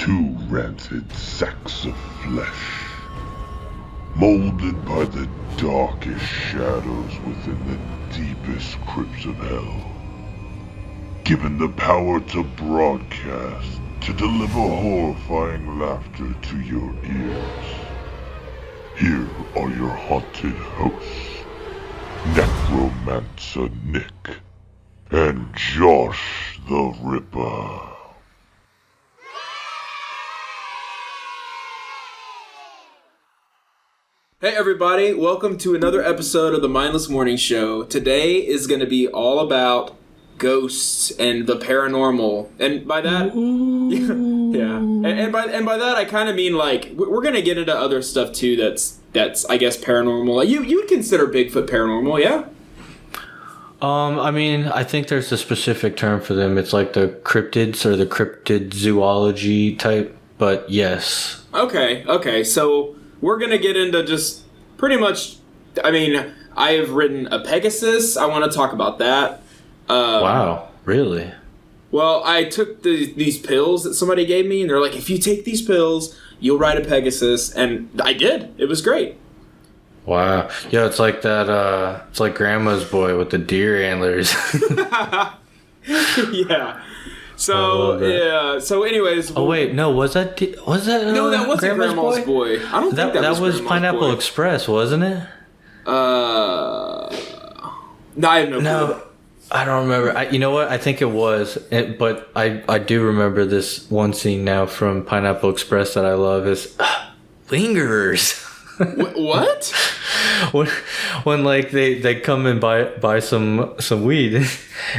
two rancid sacks of flesh, molded by the darkest shadows within the deepest crypts of hell, given the power to broadcast, to deliver horrifying laughter to your ears. Here are your haunted hosts, Necromancer Nick and Josh the Ripper. Hey everybody, welcome to another episode of the Mindless Morning Show. Today is going to be all about ghosts and the paranormal. And by that, and by that I kind of mean like we're going to get into other stuff too that's I guess paranormal. You would consider Bigfoot paranormal, yeah? I mean, I think there's a specific term for them. It's like the cryptids or the cryptid zoology type, but yes. Okay, so we're going to get into just pretty much, I mean, I have written a Pegasus. I want to talk about that. Wow, really? Well, I took these pills that somebody gave me, and they're like, if you take these pills, you'll ride a Pegasus. And I did. It was great. Wow. Yeah, it's like that, it's like Grandma's boy with the deer antlers. Yeah. So, yeah. So, anyways. Oh, wait. No, was that no, that wasn't Grandma's boy. I don't think that was Pineapple Express, wasn't it? No, I have no clue. I don't remember. You know what? I think it was. But I do remember this one scene now from Pineapple Express that I love is Lingerers. What? When like they come and buy some weed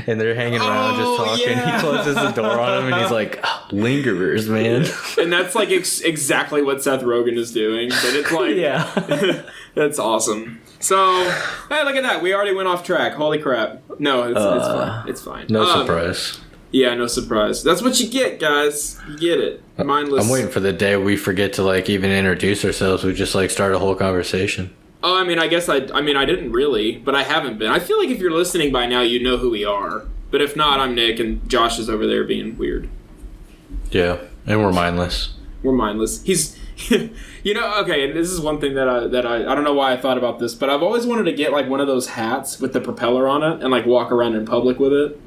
and they're hanging around just talking. Yeah. He closes the door on him and he's like, lingerers, man. And that's like exactly what Seth Rogen is doing. But it's like, yeah, that's awesome. So, hey, look at that. We already went off track. Holy crap. No, it's fine. It's fine. No surprise. Yeah, no surprise. That's what you get, guys. You get it. Mindless. I'm waiting for the day we forget to like even introduce ourselves. We just like start a whole conversation. Oh, I mean, I guess I didn't really, but I haven't been. I feel like if you're listening by now, you know who we are. But if not, I'm Nick, and Josh is over there being weird. Yeah, and we're mindless. We're mindless. He's, you know, okay, and this is one thing that I don't know why I thought about this, but I've always wanted to get like one of those hats with the propeller on it and like walk around in public with it.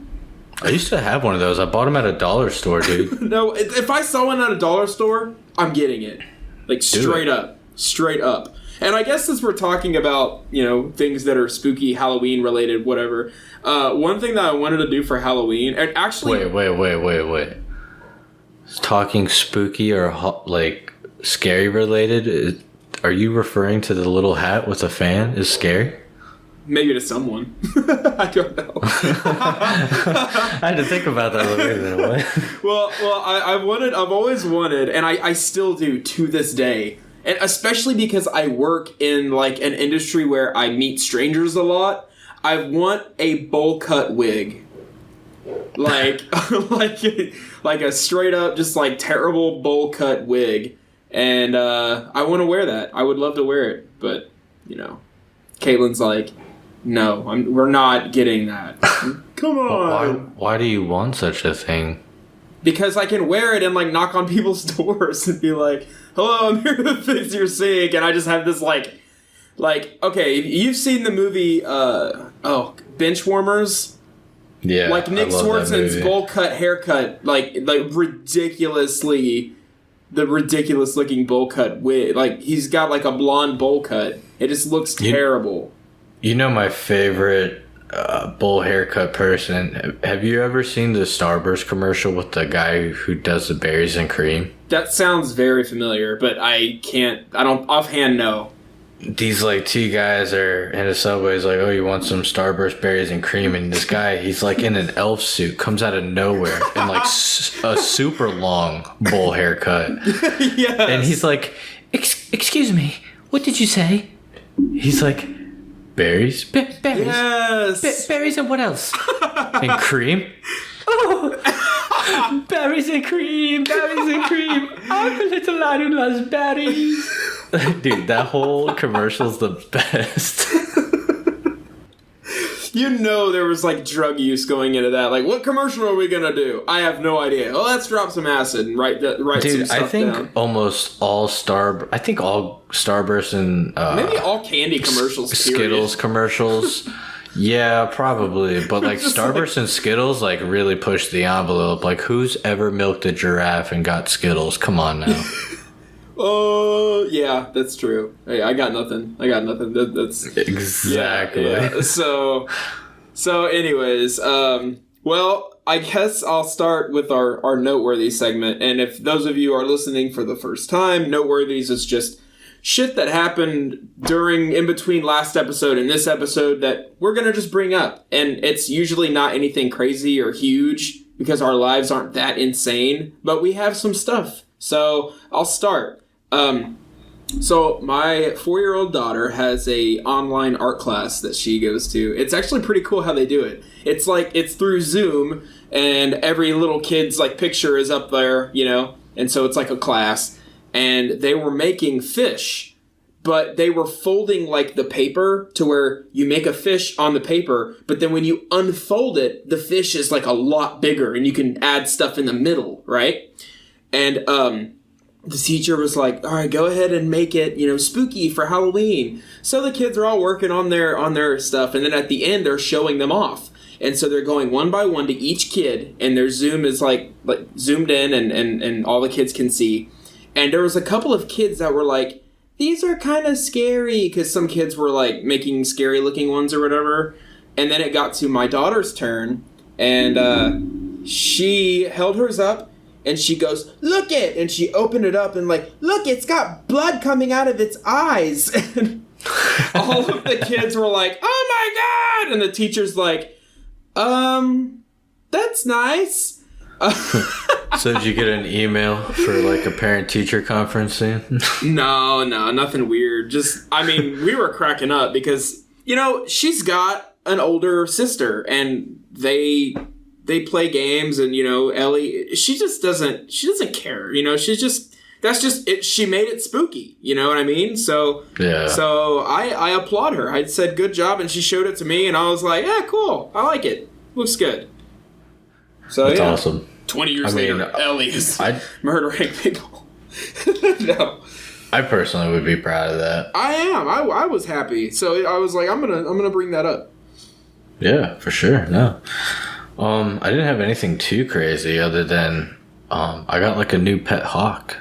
I used to have one of those. I bought them at a dollar store, dude. No, if I saw one at a dollar store, I'm getting it. Like, straight up. And I guess since we're talking about, you know, things that are spooky, Halloween-related, whatever, one thing that I wanted to do for Halloween, and actually... Wait. Talking spooky or, like, scary-related, are you referring to the little hat with a fan is scary? Maybe to someone. I don't know. I had to think about that a little bit. Well, I've always wanted, and I still do to this day, and especially because I work in like an industry where I meet strangers a lot, I want a bowl cut wig. Like, like a straight up, just like terrible bowl cut wig. And I want to wear that. I would love to wear it, but, you know, Caitlin's like, no, we're not getting that. Come on. Why do you want such a thing? Because I can wear it and like knock on people's doors and be like, hello, I'm here to fix your sink. And I just have this like, okay, you've seen the movie, Benchwarmers? Yeah. Like Nick Swartzen's bowl cut haircut, like ridiculous looking bowl cut wig. Like he's got like a blonde bowl cut. It just looks terrible. You know my favorite bowl haircut person. Have you ever seen the Starburst commercial with the guy who does the berries and cream? That sounds very familiar, but I don't offhand know. These like two guys are in a subway. He's like, oh, you want some Starburst berries and cream? And this guy, he's like in an elf suit, comes out of nowhere and like a super long bowl haircut. Yes. And he's like, excuse me, what did you say? He's like, berries? Berries. Yes. Berries and what else? And cream? Oh, berries and cream. I'm a little lad who loves berries. Dude, that whole commercial's the best. You know there was, like, drug use going into that. Like, what commercial are we gonna do? I have no idea. Oh, let's drop some acid and write some stuff down. I think almost all Starburst and... maybe all candy commercials, Skittles commercials. Yeah, probably. But, like, Starburst and Skittles, like, really pushed the envelope. Like, who's ever milked a giraffe and got Skittles? Come on now. Oh, yeah, that's true. Hey, I got nothing. That's exactly. Yeah. So anyways, well, I guess I'll start with our noteworthy segment. And if those of you are listening for the first time, noteworthies is just shit that happened in between last episode and this episode that we're gonna just bring up. And it's usually not anything crazy or huge because our lives aren't that insane, but we have some stuff. So I'll start. So my 4-year-old daughter has a online art class that she goes to. It's actually pretty cool how they do it. It's like, it's through Zoom, and every little kid's like picture is up there, you know, and so it's like a class. And they were making fish, but they were folding like the paper to where you make a fish on the paper, but then when you unfold it, the fish is like a lot bigger and you can add stuff in the middle, right? And the teacher was like, all right, go ahead and make it, you know, spooky for Halloween. So the kids are all working on their stuff, and then at the end they're showing them off. And so they're going one by one to each kid, and their Zoom is like zoomed in and all the kids can see. And there was a couple of kids that were like, these are kind of scary, because some kids were like making scary looking ones or whatever. And then it got to my daughter's turn, and she held hers up, and she goes, look it! And she opened it up and like, look, it's got blood coming out of its eyes. And all of the kids were like, oh my God! And the teacher's like, that's nice. So did you get an email for like a parent-teacher conference scene? No, nothing weird. Just, I mean, we were cracking up because, you know, she's got an older sister and they play games, and, you know, Ellie, she doesn't care, you know, that's just it. She made it spooky, you know what I mean? So, yeah. So I applaud her. I said, good job. And she showed it to me and I was like, yeah, cool. I like it. Looks good. So that's awesome. 20 years later, Ellie is murdering people. No. I personally would be proud of that. I am. I was happy. So I was like, I'm gonna bring that up. Yeah, for sure. No. I didn't have anything too crazy other than I got like a new pet hawk.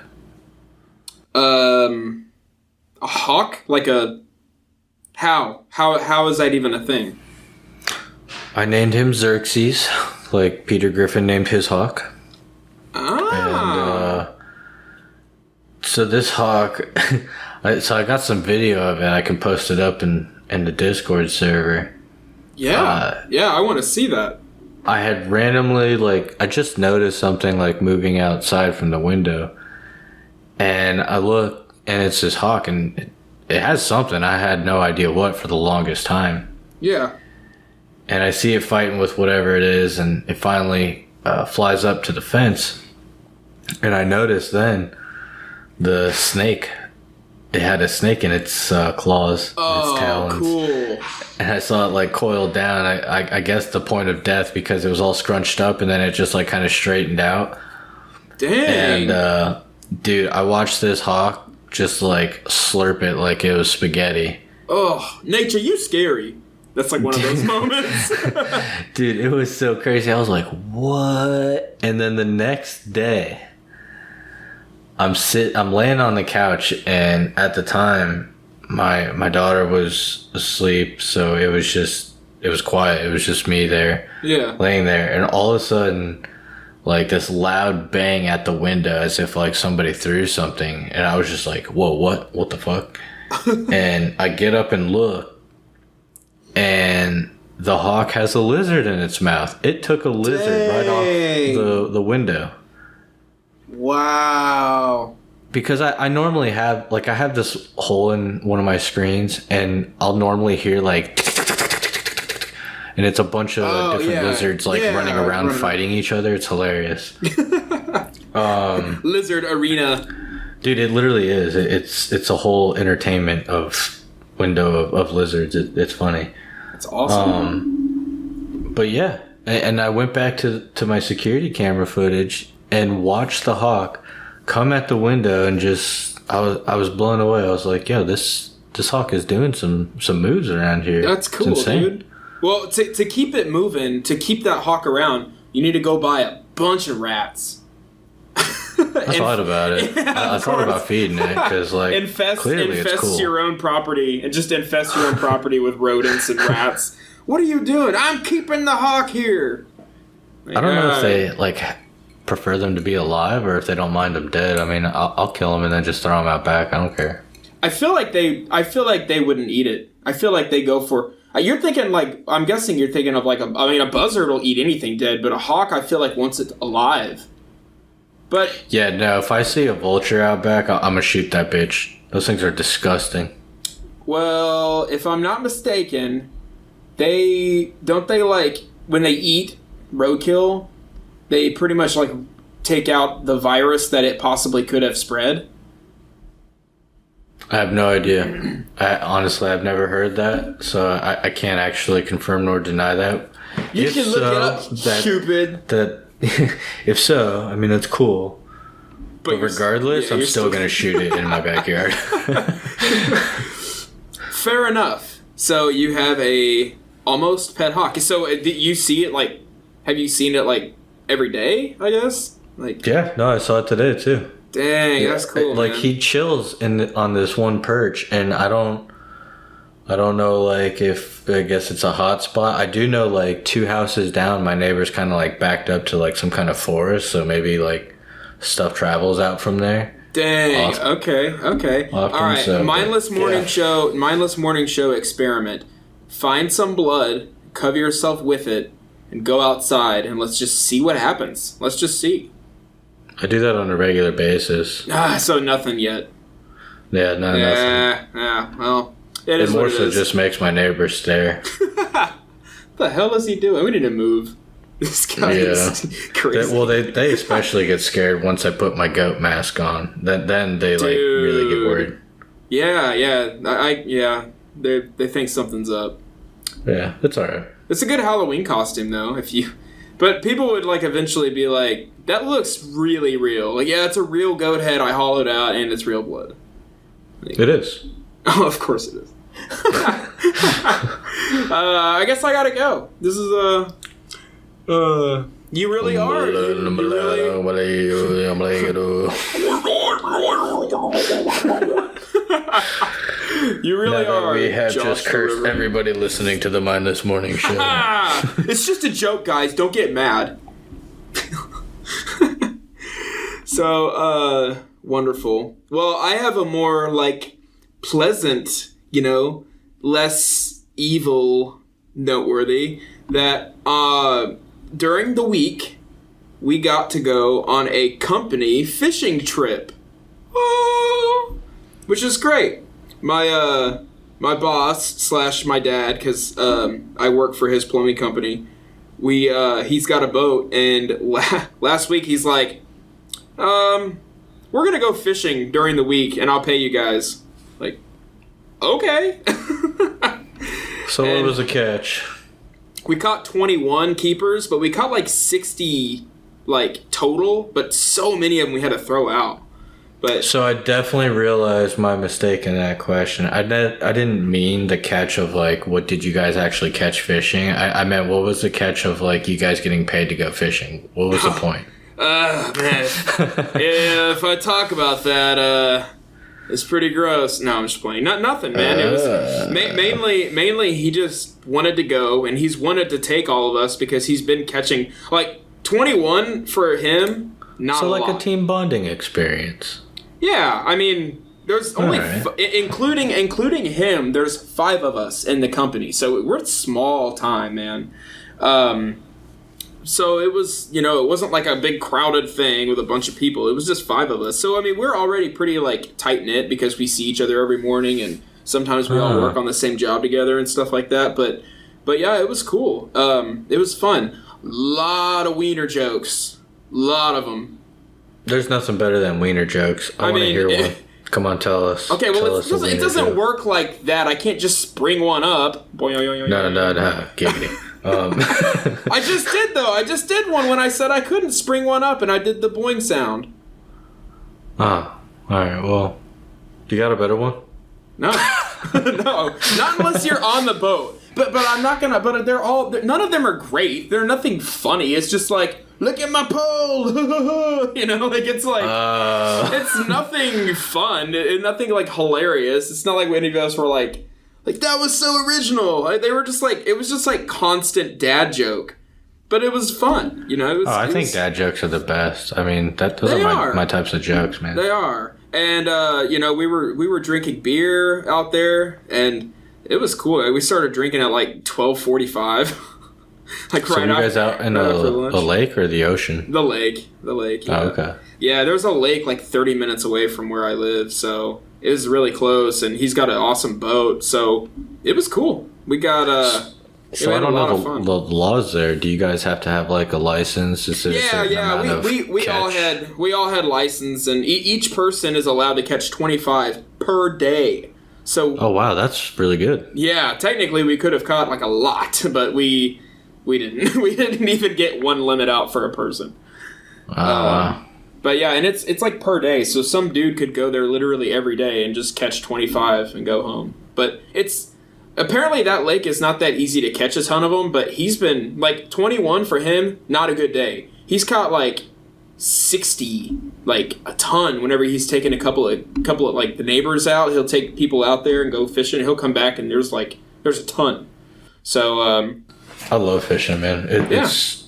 A hawk? Like a how is that even a thing? I named him Xerxes, like Peter Griffin named his hawk. Ah. And so this hawk, so I got some video of it. I can post it up in the Discord server. Yeah, I want to see that. I had randomly, like, I just noticed something, like, moving outside from the window. And I look, and it's this hawk, and it has something. I had no idea what for the longest time. Yeah. And I see it fighting with whatever it is, and it finally flies up to the fence. And I noticed then the snake. It had a snake in its claws, its talons. Cool. And I saw it like coiled down. I guess the point of death, because it was all scrunched up and then it just like kind of straightened out. Dang. And dude, I watched this hawk just like slurp it like it was spaghetti. Oh, nature, you scary. That's like one of those moments. Dude, it was so crazy. I was like, what? And then the next day, I'm laying on the couch, and at the time, my daughter was asleep, so it was quiet. It was just me there, laying there, and all of a sudden, like this loud bang at the window, as if like somebody threw something, and I was just like, whoa, what the fuck? And I get up and look, and the hawk has a lizard in its mouth. It took a lizard right off the window. Wow. Because I normally have, like, I have this hole in one of my screens, and I'll normally hear, like, and it's a bunch of different lizards, like, running around fighting each other. It's hilarious. Lizard arena. Dude, it literally is. It's a whole entertainment window of lizards. It's funny. That's awesome. But yeah, and I went back to my security camera footage and watched the hawk come at the window, and just I was blown away. I was like, yo, this hawk is doing some moves around here. That's cool, dude. Well, to keep it moving, to keep that hawk around, you need to go buy a bunch of rats. I thought about it. Yeah, I thought about feeding it because, like, clearly it's cool. Your own property and just infest your own property with rodents and rats. What are you doing? I'm keeping the hawk here. I don't know if they like prefer them to be alive or if they don't mind them dead. I mean, I'll kill them and then just throw them out back. I don't care. I feel like they wouldn't eat it. I feel like they go for. You're thinking like I'm guessing you're thinking of like a buzzard will eat anything dead, but a hawk I feel like wants it alive. But yeah, no. If I see a vulture out back, I'm gonna shoot that bitch. Those things are disgusting. Well, if I'm not mistaken, they like when they eat roadkill, they pretty much like take out the virus that it possibly could have spread. I have no idea. Honestly, I've never heard that, so I can't actually confirm nor deny that. You can look it up, stupid. That if so, I mean, that's cool. But regardless, I'm still going to shoot it in my backyard. Fair enough. So you have a almost pet hawk. So did you see it like? Have you seen it like every day? I guess. Like yeah, no, I saw it today too. Dang, that's cool. Like man. He chills on this one perch, and I don't know like if I guess it's a hot spot. I do know like 2 houses down, my neighbor's kind of like backed up to like some kind of forest, so maybe like stuff travels out from there. Dang. Okay. All right. So, Mindless morning show experiment. Find some blood, cover yourself with it, and go outside, and let's just see what happens. Let's just see. I do that on a regular basis. So nothing yet. Yeah, nothing. Yeah. Well, it is more what it so is. just makes my neighbors stare. What the hell is he doing? We need to move. This guy is crazy. They especially get scared once I put my goat mask on. Then they like really get worried. Yeah. They think something's up. Yeah, it's alright. It's a good Halloween costume though. But people would like eventually be like, that looks really real. Like, yeah, it's a real goat head I hollowed out, and it's real blood. Like, it is. Oh, of course it is. I guess I gotta go. This is you really are. You really are. We have Josh just cursed everybody listening to the Mindless Morning Show. It's just a joke, guys. Don't get mad. So, wonderful. Well, I have a more, like, pleasant, less evil noteworthy that, during the week, we got to go on a company fishing trip. Which is great. My boss / my dad, because I work for his plumbing company, he's got a boat, and last week he's like, we're gonna go fishing during the week, and I'll pay you guys. Like, okay. So what was the catch? We caught 21 keepers, but we caught like 60 like total, but so many of them we had to throw out. But so I definitely realized my mistake in that question. I didn't mean the catch of like what did you guys actually catch fishing. I meant what was the catch of like you guys getting paid to go fishing. What was the point? Man. Yeah, if I talk about that, it's pretty gross. No, I'm just playing. Nothing, man. It was mainly he just wanted to go, and he's wanted to take all of us because he's been catching like 21 for him. Not so a like lot. a team bonding experience. Yeah, I mean, there's only including him. There's 5 of us in the company, so we're small time, man. So it was, it wasn't like a big crowded thing with a bunch of people. It was just 5 of us. So I mean, we're already pretty like tight knit because we see each other every morning, and sometimes we all work on the same job together and stuff like that. But yeah, it was cool. It was fun. Lot of wiener jokes. Lot of them. There's nothing better than wiener jokes. I want to hear one. Come on, tell us. Okay, well, it doesn't work like that. I can't just spring one up. No. Giggity. I just did though. I just did one when I said I couldn't spring one up, and I did the boing sound. Oh, all right. Well, you got a better one? No, no, not unless you're on the boat. But I'm not gonna. But none of them are great. They're nothing funny. It's just like, look at my pole. You know, like it's like it's nothing fun. Nothing like hilarious. It's not like any of us were like that was so original. They were just like, it was just like constant dad joke. But it was fun, you know. I think dad jokes are the best. I mean, those are my types of jokes, man. They are. And you know, we were drinking beer out there, and it was cool. We started drinking at like 12:45. Like so right you guys out in a lake or the ocean? The lake. Yeah. Oh, okay. Yeah, there's a lake like 30 minutes away from where I live, so it was really close. And he's got an awesome boat, so it was cool. We got So I don't know the laws there. Do you guys have to have like a license? Yeah. We all had license, and each person is allowed to catch 25 per day. So oh wow, that's really good. Yeah, technically we could have caught like a lot, but we didn't. We didn't even get one limit out for a person. Wow. But yeah, and it's like per day. So some dude could go there literally every day and just catch 25 and go home. But it's apparently that lake is not that easy to catch a ton of them, but he's been like 21 for him, not a good day. He's caught like 60, like a ton whenever he's taken a couple of like the neighbors out. He'll take people out there and go fishing. He'll come back and there's a ton. So I love fishing, man. It's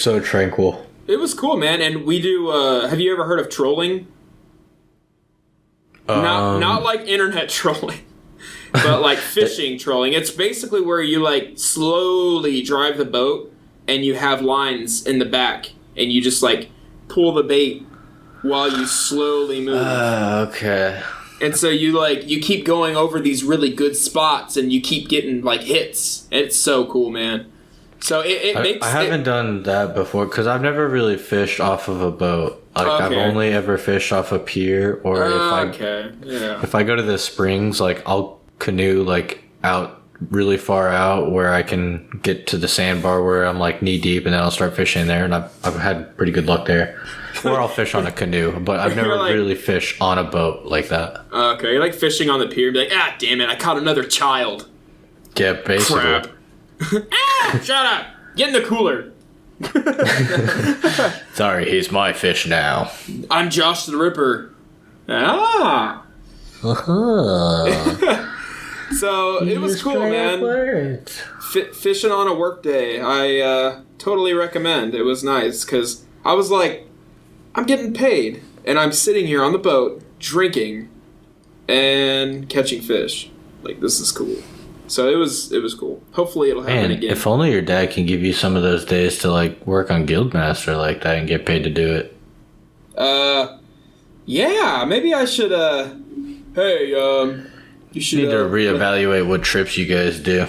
so tranquil. It was cool, man. And we do have you ever heard of trolling? Not like internet trolling. But like fishing trolling. It's basically where you like slowly drive the boat and you have lines in the back and you just like pull the bait while you slowly move. Okay. And so you keep going over these really good spots and you keep getting like hits. It's so cool, man. So I haven't done that before because I've never really fished off of a boat. Like I've only ever fished off a pier or if I go to the springs, like I'll canoe like out really far out where I can get to the sandbar where I'm like knee deep, and then I'll start fishing there, and I've had pretty good luck there. Or I'll fish on a canoe, but I've never really fished on a boat like that. Okay, you're like fishing on the pier, and be like, damn it, I caught another child. Yeah, basically. Crap. Shut up! Get in the cooler. Sorry, he's my fish now. I'm Josh the Ripper. So it was cool, man. Fishing on a work day, I totally recommend. It was nice because I was like, I'm getting paid, and I'm sitting here on the boat drinking and catching fish. Like, this is cool. So it was cool. Hopefully it'll happen again. If only your dad can give you some of those days to like work on Guildmaster like that and get paid to do it. Yeah, maybe I should. You should need to reevaluate what trips you guys do.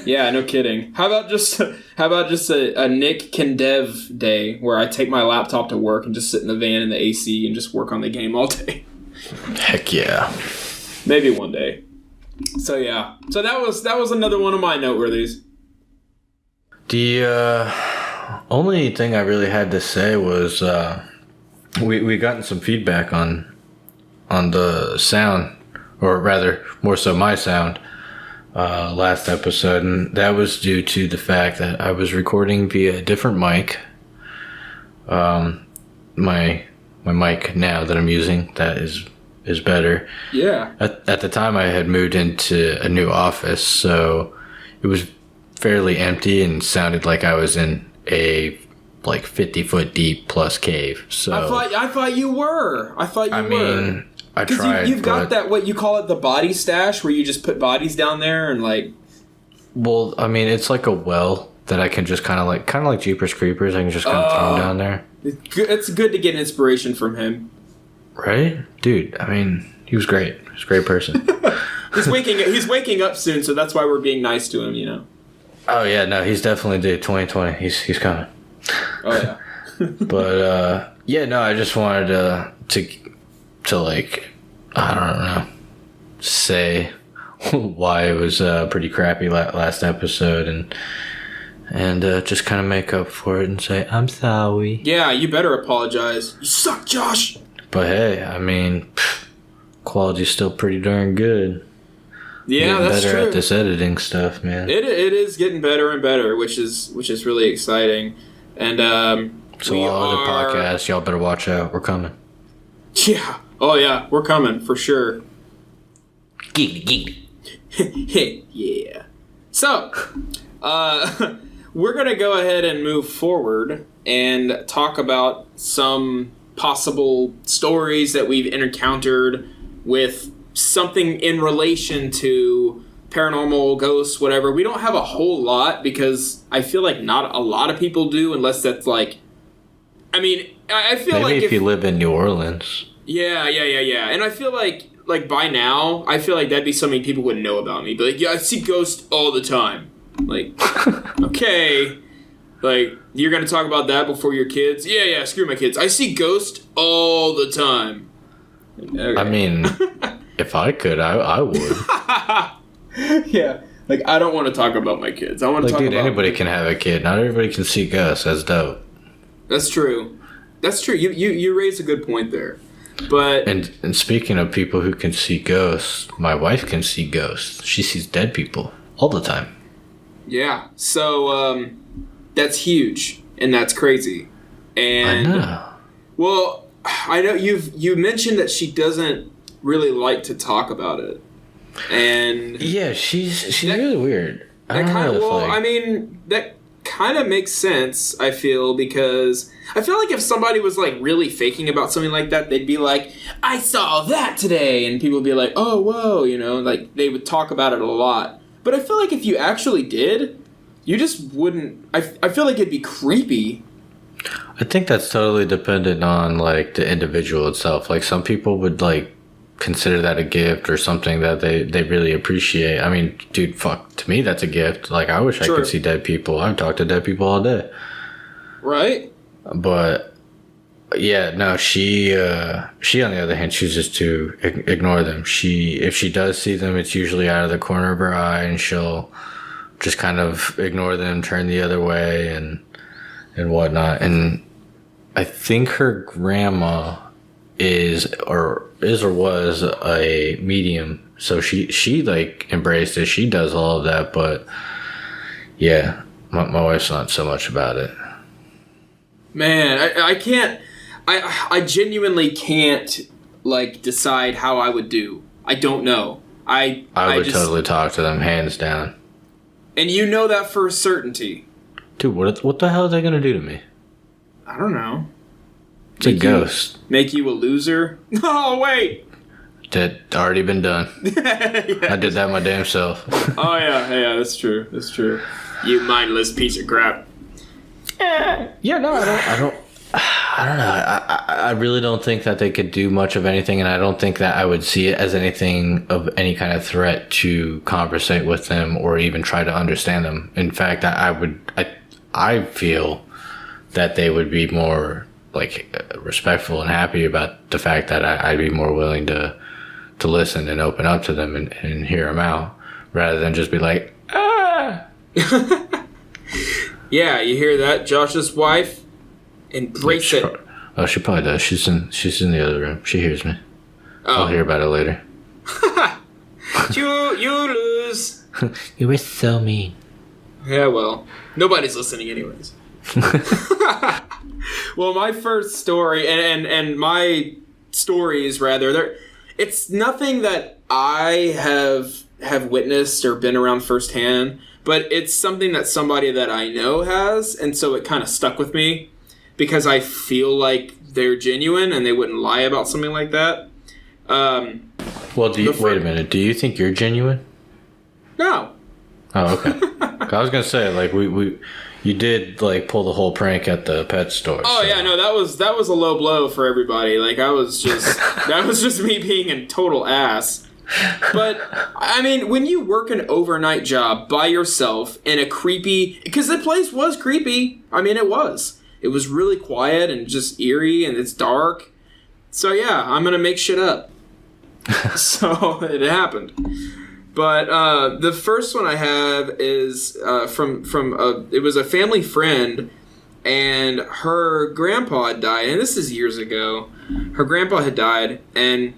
Yeah, no kidding. How about just a Nick can dev day where I take my laptop to work and just sit in the van in the AC and just work on the game all day. Heck yeah. Maybe one day. So yeah. So that was another one of my noteworthies. The only thing I really had to say was we gotten some feedback on the sound, or rather more so my sound, last episode, and that was due to the fact that I was recording via a different mic. My mic now that I'm using, that is better. Yeah. At the time I had moved into a new office, so it was fairly empty and sounded like I was in a like 50-foot deep plus cave. So I thought you were. I mean, I tried. You've got that, what you call it, the body stash, where you just put bodies down there and like. Well, I mean, it's like a well that I can just kind of like Jeepers Creepers. I can just kind of throw them down there. It's good to get inspiration from him. Right, dude. I mean, he was great. He was a great person. He's waking up soon, so that's why we're being nice to him. You know. Oh yeah, no, he's definitely 2020. He's coming. Oh yeah. But yeah, no, I just wanted to like, I don't know, say why it was pretty crappy last episode, and and just kind of make up for it and say, I'm sorry. Yeah, you better apologize. You suck, Josh! But hey, I mean, quality's still pretty darn good. Yeah, getting that's better true. at this editing stuff, man. It is getting better and better, which is really exciting. And So all other podcasts, y'all better watch out. We're coming. Yeah. Oh yeah, we're coming for sure. Geekly. Yeah. So, we're gonna go ahead and move forward and talk about some possible stories that we've encountered with something in relation to paranormal, ghosts, whatever. We don't have a whole lot because I feel like not a lot of people do, unless that's like, I mean, I feel maybe like if you live in New Orleans. Yeah. And I feel like by now, I feel like that'd be something people wouldn't know about me. But like, yeah, I see ghosts all the time. Like, okay. Like, you're gonna talk about that before your kids? Yeah, screw my kids. I see ghosts all the time. Okay. I mean, if I could, I would. Yeah. Like, I don't want to talk about my kids. I want to talk about... anybody can have a kid. Not everybody can see ghosts. That's dope. That's true. You raised a good point there. But... And speaking of people who can see ghosts, my wife can see ghosts. She sees dead people all the time. Yeah. So, that's huge. And that's crazy. And... I know. Well, I know you mentioned that she doesn't really like to talk about it. And... Yeah, she's really weird. I mean, that kind of makes sense, I feel, because I feel like if somebody was, like, really faking about something like that, they'd be like, I saw that today! And people would be like, oh, whoa, you know? Like, they would talk about it a lot. But I feel like if you actually did, you just wouldn't... I feel like it'd be creepy. I think that's totally dependent on, like, the individual itself. Like, some people would, like, consider that a gift or something that they really appreciate. I mean, dude, fuck, to me that's a gift. Like, I wish I could see dead people. I've talked to dead people all day. Right? But yeah, no, she on the other hand chooses to ignore them. If she does see them, it's usually out of the corner of her eye, and she'll just kind of ignore them, turn the other way and whatnot. And I think her grandma is or was a medium, so she like embraced it. She does all of that, but yeah, my wife's not so much about it. Man, I can't. I genuinely can't, like, decide how I would do. I don't know. I would just totally talk to them, hands down. And you know that for certainty. Dude, what the hell are they gonna do to me? I don't know. It's a ghost. Make you a loser? Oh, wait! That already been done. Yes. I did that my damn self. Oh, yeah, that's true. That's true. You mindless piece of crap. Yeah, no, I don't know. I really don't think that they could do much of anything, and I don't think that I would see it as anything of any kind of threat to conversate with them or even try to understand them. In fact, I feel that they would be more, like, respectful and happy about the fact that I'd be more willing to listen and open up to them and hear them out, rather than just be like, ah. Yeah, you hear that, Josh's wife? Embrace it. Oh, she probably does. She's in the other room. She hears me. Oh. I'll hear about it later. You lose. You were so mean. Yeah, well, nobody's listening anyways. Well, my first story, and my stories, rather, it's nothing that I have witnessed or been around firsthand, but it's something that somebody that I know has, and so it kind of stuck with me because I feel like they're genuine and they wouldn't lie about something like that. Well, wait a minute. Do you think you're genuine? No. Oh, okay. I was gonna say, like, you did, like, pull the whole prank at the pet store. Oh, so. yeah, no, that was a low blow for everybody. Like, that was just me being a total ass. But, I mean, when you work an overnight job by yourself in a creepy... Because the place was creepy. I mean, it was. It was really quiet and just eerie, and it's dark. So, yeah, I'm gonna make shit up. So, it happened. But the first one I have is it was a family friend, and her grandpa had died, and this is years ago. Her grandpa had died, and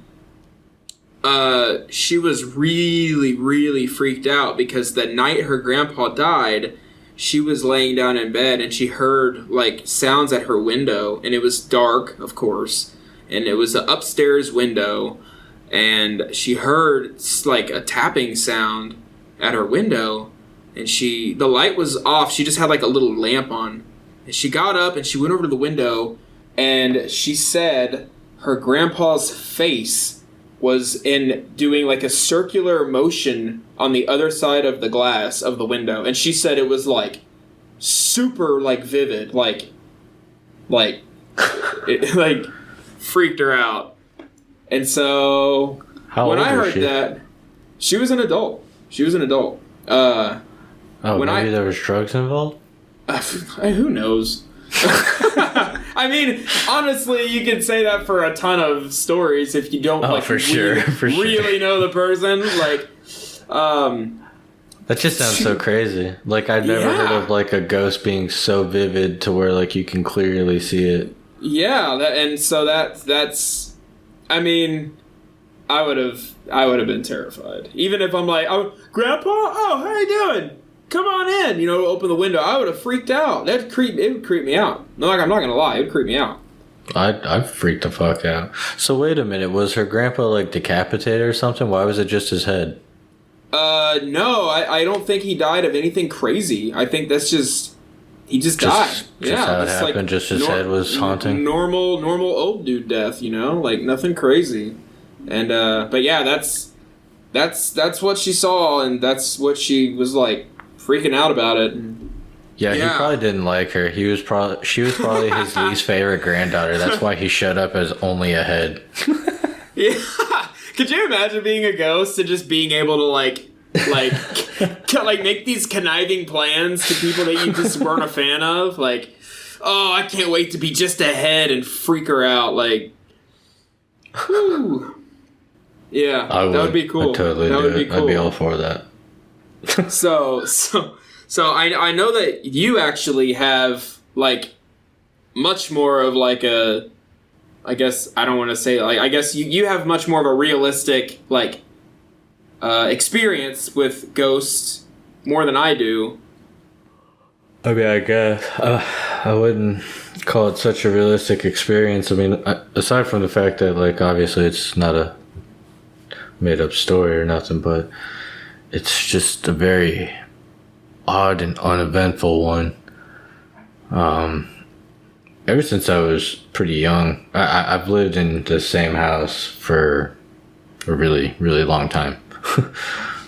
she was really, really freaked out because the night her grandpa died, she was laying down in bed and she heard like sounds at her window, and it was dark, of course, and it was an upstairs window, and she heard like a tapping sound at her window, and the light was off. She just had like a little lamp on, and she got up and she went over to the window, and she said her grandpa's face was in doing like a circular motion on the other side of the glass of the window, and she said it was like super like vivid, like it like freaked her out. And so when I heard that, she was an adult. Oh, maybe there was drugs involved? Who knows? I mean, honestly, you could say that for a ton of stories if you don't really know the person. Like, that just sounds so crazy. Like, I've never heard of like a ghost being so vivid to where like you can clearly see it. Yeah, that's. I mean, I would have been terrified, even if I'm like, oh, Grandpa, oh, how you doing? Come on in, open the window. I would have freaked out. It would creep me out. No, like, I'm not gonna lie, it would creep me out. I'd freak the fuck out. So wait a minute, was her grandpa like decapitated or something? Why was it just his head? No, I don't think he died of anything crazy. I think that's just he just died. Just how it happened. Like, just his head was haunting. Normal old dude death. Like nothing crazy. And but yeah, that's what she saw, and that's what she was like. Freaking out about it. Yeah, he probably didn't like her. She was probably his least favorite granddaughter. That's why he showed up as only a head. Yeah. Could you imagine being a ghost and just being able to like make these conniving plans to people that you just weren't a fan of? Like, oh, I can't wait to be just a head and freak her out. Like, whew. Yeah, that would be cool. I'd totally do it. I'd be all for that. So I know that you actually have like much more of like a, I guess I don't want to say like, I guess you have much more of a realistic like experience with ghosts more than I do. I mean, I guess I wouldn't call it such a realistic experience. I mean, aside from the fact that like obviously it's not a made up story or nothing, but it's just a very odd and uneventful one. Ever since I was pretty young, I've lived in the same house for a really, really long time.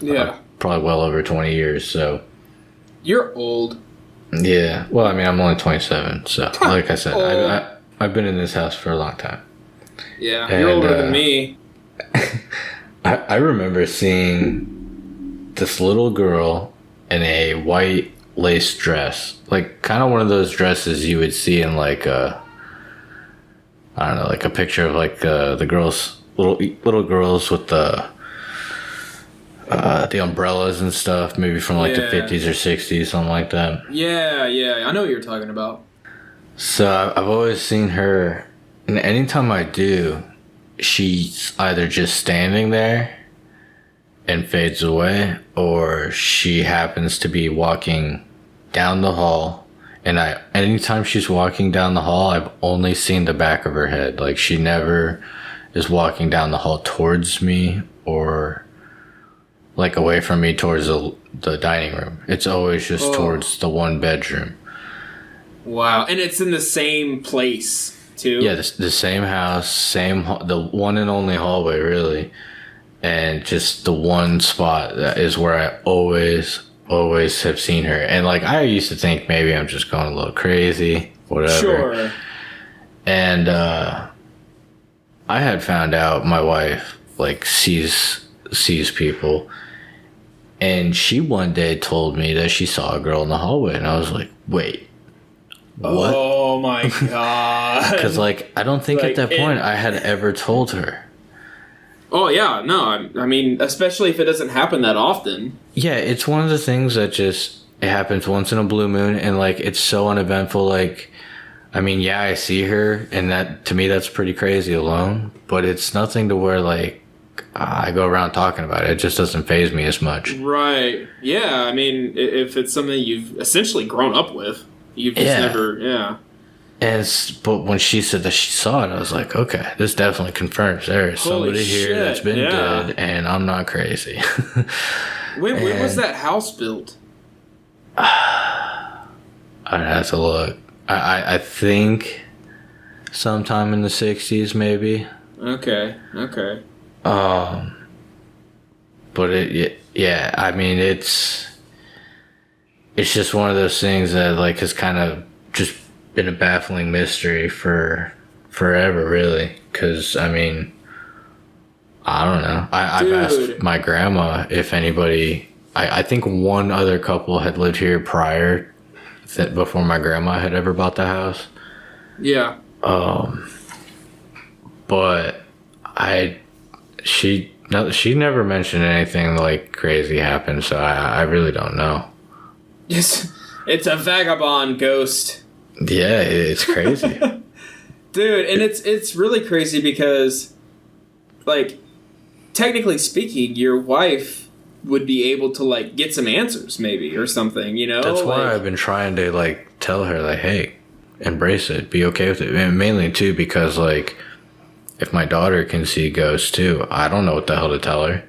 Yeah. Probably well over 20 years, so. You're old. Yeah. Well, I mean, I'm only 27, so like I said, I've been in this house for a long time. Yeah, and, you're older than me. I remember seeing this little girl in a white lace dress, like kind of one of those dresses you would see in like a, I don't know, like a picture of like the girls, little girls with the umbrellas and stuff, maybe from like the 50s or 60s, something like that. Yeah, I know what you're talking about. So I've always seen her, and anytime I do, she's either just standing there and fades away, or she happens to be walking down the hall, and anytime she's walking down the hall, I've only seen the back of her head. Like, she never is walking down the hall towards me or like away from me towards the dining room. It's always just towards the one bedroom. Wow. And it's in the same place too? Yeah, the same house, the one and only hallway, really. And just the one spot that is where I always have seen her. And like, I used to think maybe I'm just going a little crazy, whatever. Sure. And I had found out my wife like sees people, and she one day told me that she saw a girl in the hallway, and I was like, wait, what? Oh my god. Because like, I don't think at that point I had ever told her. Oh yeah, no, I mean, especially if it doesn't happen that often. Yeah, it's one of the things that just it happens once in a blue moon, and like it's so uneventful. Like, I mean, yeah, I see her, and that to me that's pretty crazy alone. But it's nothing to where like I go around talking about it. It just doesn't faze me as much. Right. Yeah. I mean, if it's something you've essentially grown up with, you've just never. Yeah. But when she said that she saw it, I was like, okay, this definitely confirms there is somebody here that's been dead, and I'm not crazy. When was that house built? I'd have to look. I think sometime in the 60s, maybe. Okay. But yeah, I mean, it's just one of those things that like has kind of just been a baffling mystery for forever, really. Because I mean, I don't know. I've asked my grandma if anybody. I think one other couple had lived here prior, before my grandma had ever bought the house. Yeah. But she never mentioned anything like crazy happened, so I really don't know. Yes, it's a vagabond ghost. Yeah, it's crazy. Dude, and it's really crazy because, like, technically speaking, your wife would be able to, like, get some answers, maybe, or something, you know? That's why I've been trying to, like, tell her, like, hey, embrace it, be okay with it. And mainly, too, because, like, if my daughter can see ghosts, too, I don't know what the hell to tell her.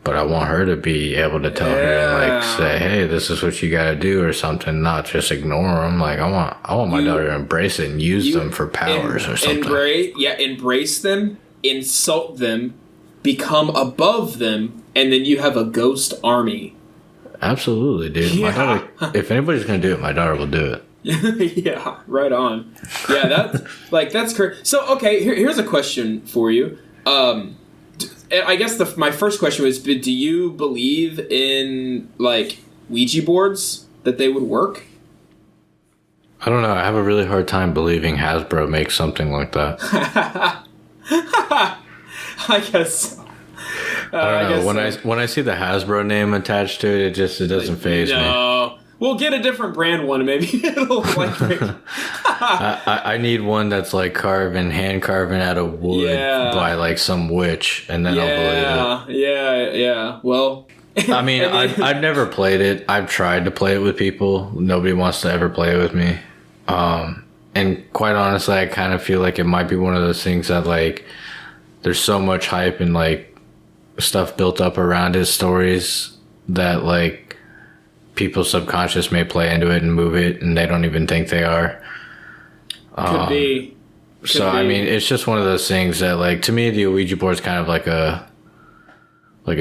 But I want her to be able to tell her and like say, "Hey, this is what you got to do," or something. Not just ignore them. Like I want my daughter to embrace it and use them for powers or something. Embrace them, insult them, become above them, and then you have a ghost army. Absolutely, dude. Yeah. My daughter. If anybody's gonna do it, my daughter will do it. Yeah, right on. Yeah, that's correct. So okay, here's a question for you. I guess my first question was, do you believe in, like, Ouija boards, that they would work? I don't know. I have a really hard time believing Hasbro makes something like that. I guess. I don't know. When I see the Hasbro name attached to it, it doesn't faze me. No. We'll get a different brand one, maybe it'll like me. I need one that's like hand carving out of wood by like some witch, and then I'll believe it. Yeah. Well, I mean, I've never played it. I've tried to play it with people. Nobody wants to ever play it with me. And quite honestly, I kind of feel like it might be one of those things that like there's so much hype and like stuff built up around his stories that like people's subconscious may play into it and move it, and they don't even think they are. Could be. I mean, it's just one of those things that, like, to me, the Ouija board is kind of like a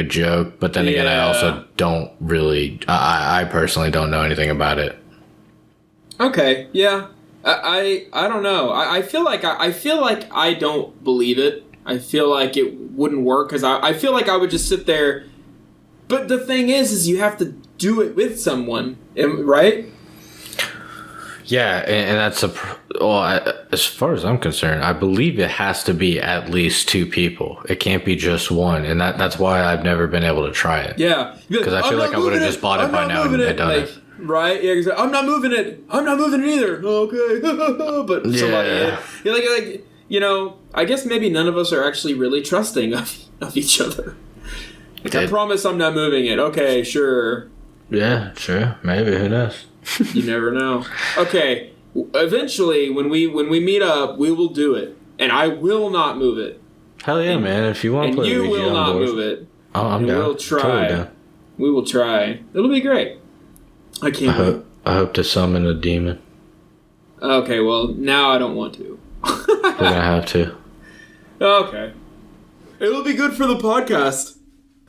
joke. But then again, I also don't really. I personally don't know anything about it. Okay. Yeah. I don't know. I feel like I don't believe it. I feel like it wouldn't work because I feel like I would just sit there. But the thing is you have to do it with someone, right? Yeah, and that's as far as I'm concerned, I believe it has to be at least two people. It can't be just one, and that's why I've never been able to try it. Yeah, because I feel like I would have just bought it by now and done it. Right? Yeah, exactly. I'm not moving it either. Okay, but somebody, like you know, I guess maybe none of us are actually really trusting of each other. Like, I promise I'm not moving it. Okay, sure. Yeah, sure. Maybe. Who knows? You never know. Okay. Eventually, when we meet up, we will do it, and I will not move it. Hell yeah, man! If you want to play Ouija, you will not move it. Oh, I'm down. We'll try. Totally down. We will try. It'll be great. I can't. I hope to summon a demon. Okay. Well, now I don't want to. We're gonna have to. Okay. It'll be good for the podcast.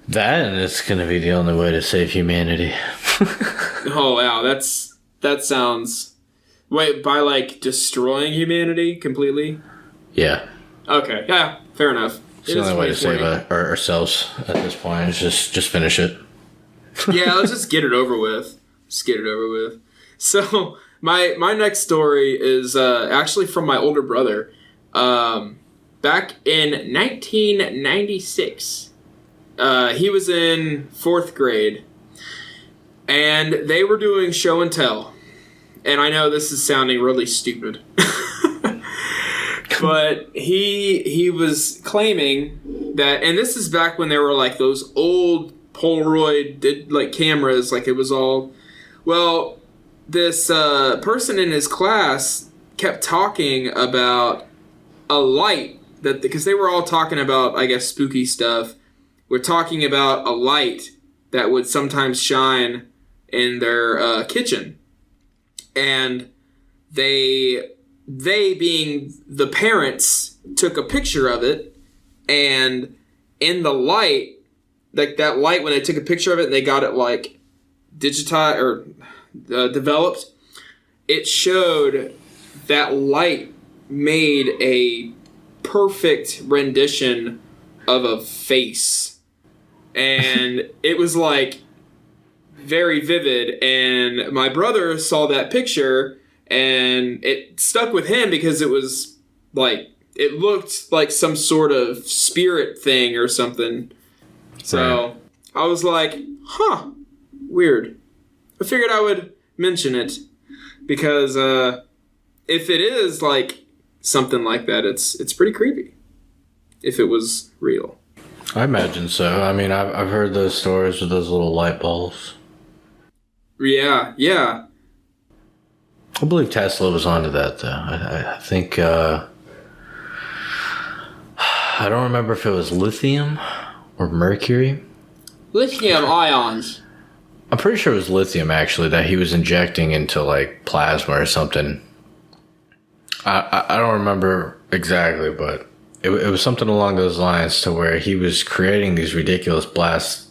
That and it's gonna be the only way to save humanity. Oh wow, that sounds. Wait, by like destroying humanity completely? Yeah. Okay, yeah, fair enough. It's the only way to save ourselves at this point. Is just finish it. Yeah, let's just get it over with. So my next story is actually from my older brother. back in 1996. He was in 4th grade, and they were doing show and tell. And I know this is sounding really stupid, but he was claiming that, and this is back when there were like those old Polaroid like cameras, like it was all, well, this person in his class kept talking about a light that, because they were all talking about, I guess, spooky stuff. We're talking about a light that would sometimes shine in their kitchen. And they being the parents took a picture of it, and in the light, like that light, when they took a picture of it and they got it like digitized or developed, it showed that light made a perfect rendition of a face. And it was like very vivid, and my brother saw that picture and it stuck with him because it was like, it looked like some sort of spirit thing or something. So right. I was like, huh, weird. I figured I would mention it because if it is like something like that, it's pretty creepy if it was real. I imagine so. I mean, I've heard those stories with those little light bulbs. Yeah. I believe Tesla was onto that, though. I think, I don't remember if it was lithium or mercury. Lithium ions. I'm pretty sure it was lithium, actually, that he was injecting into, like, plasma or something. I don't remember exactly, but it was something along those lines to where he was creating these ridiculous blasts,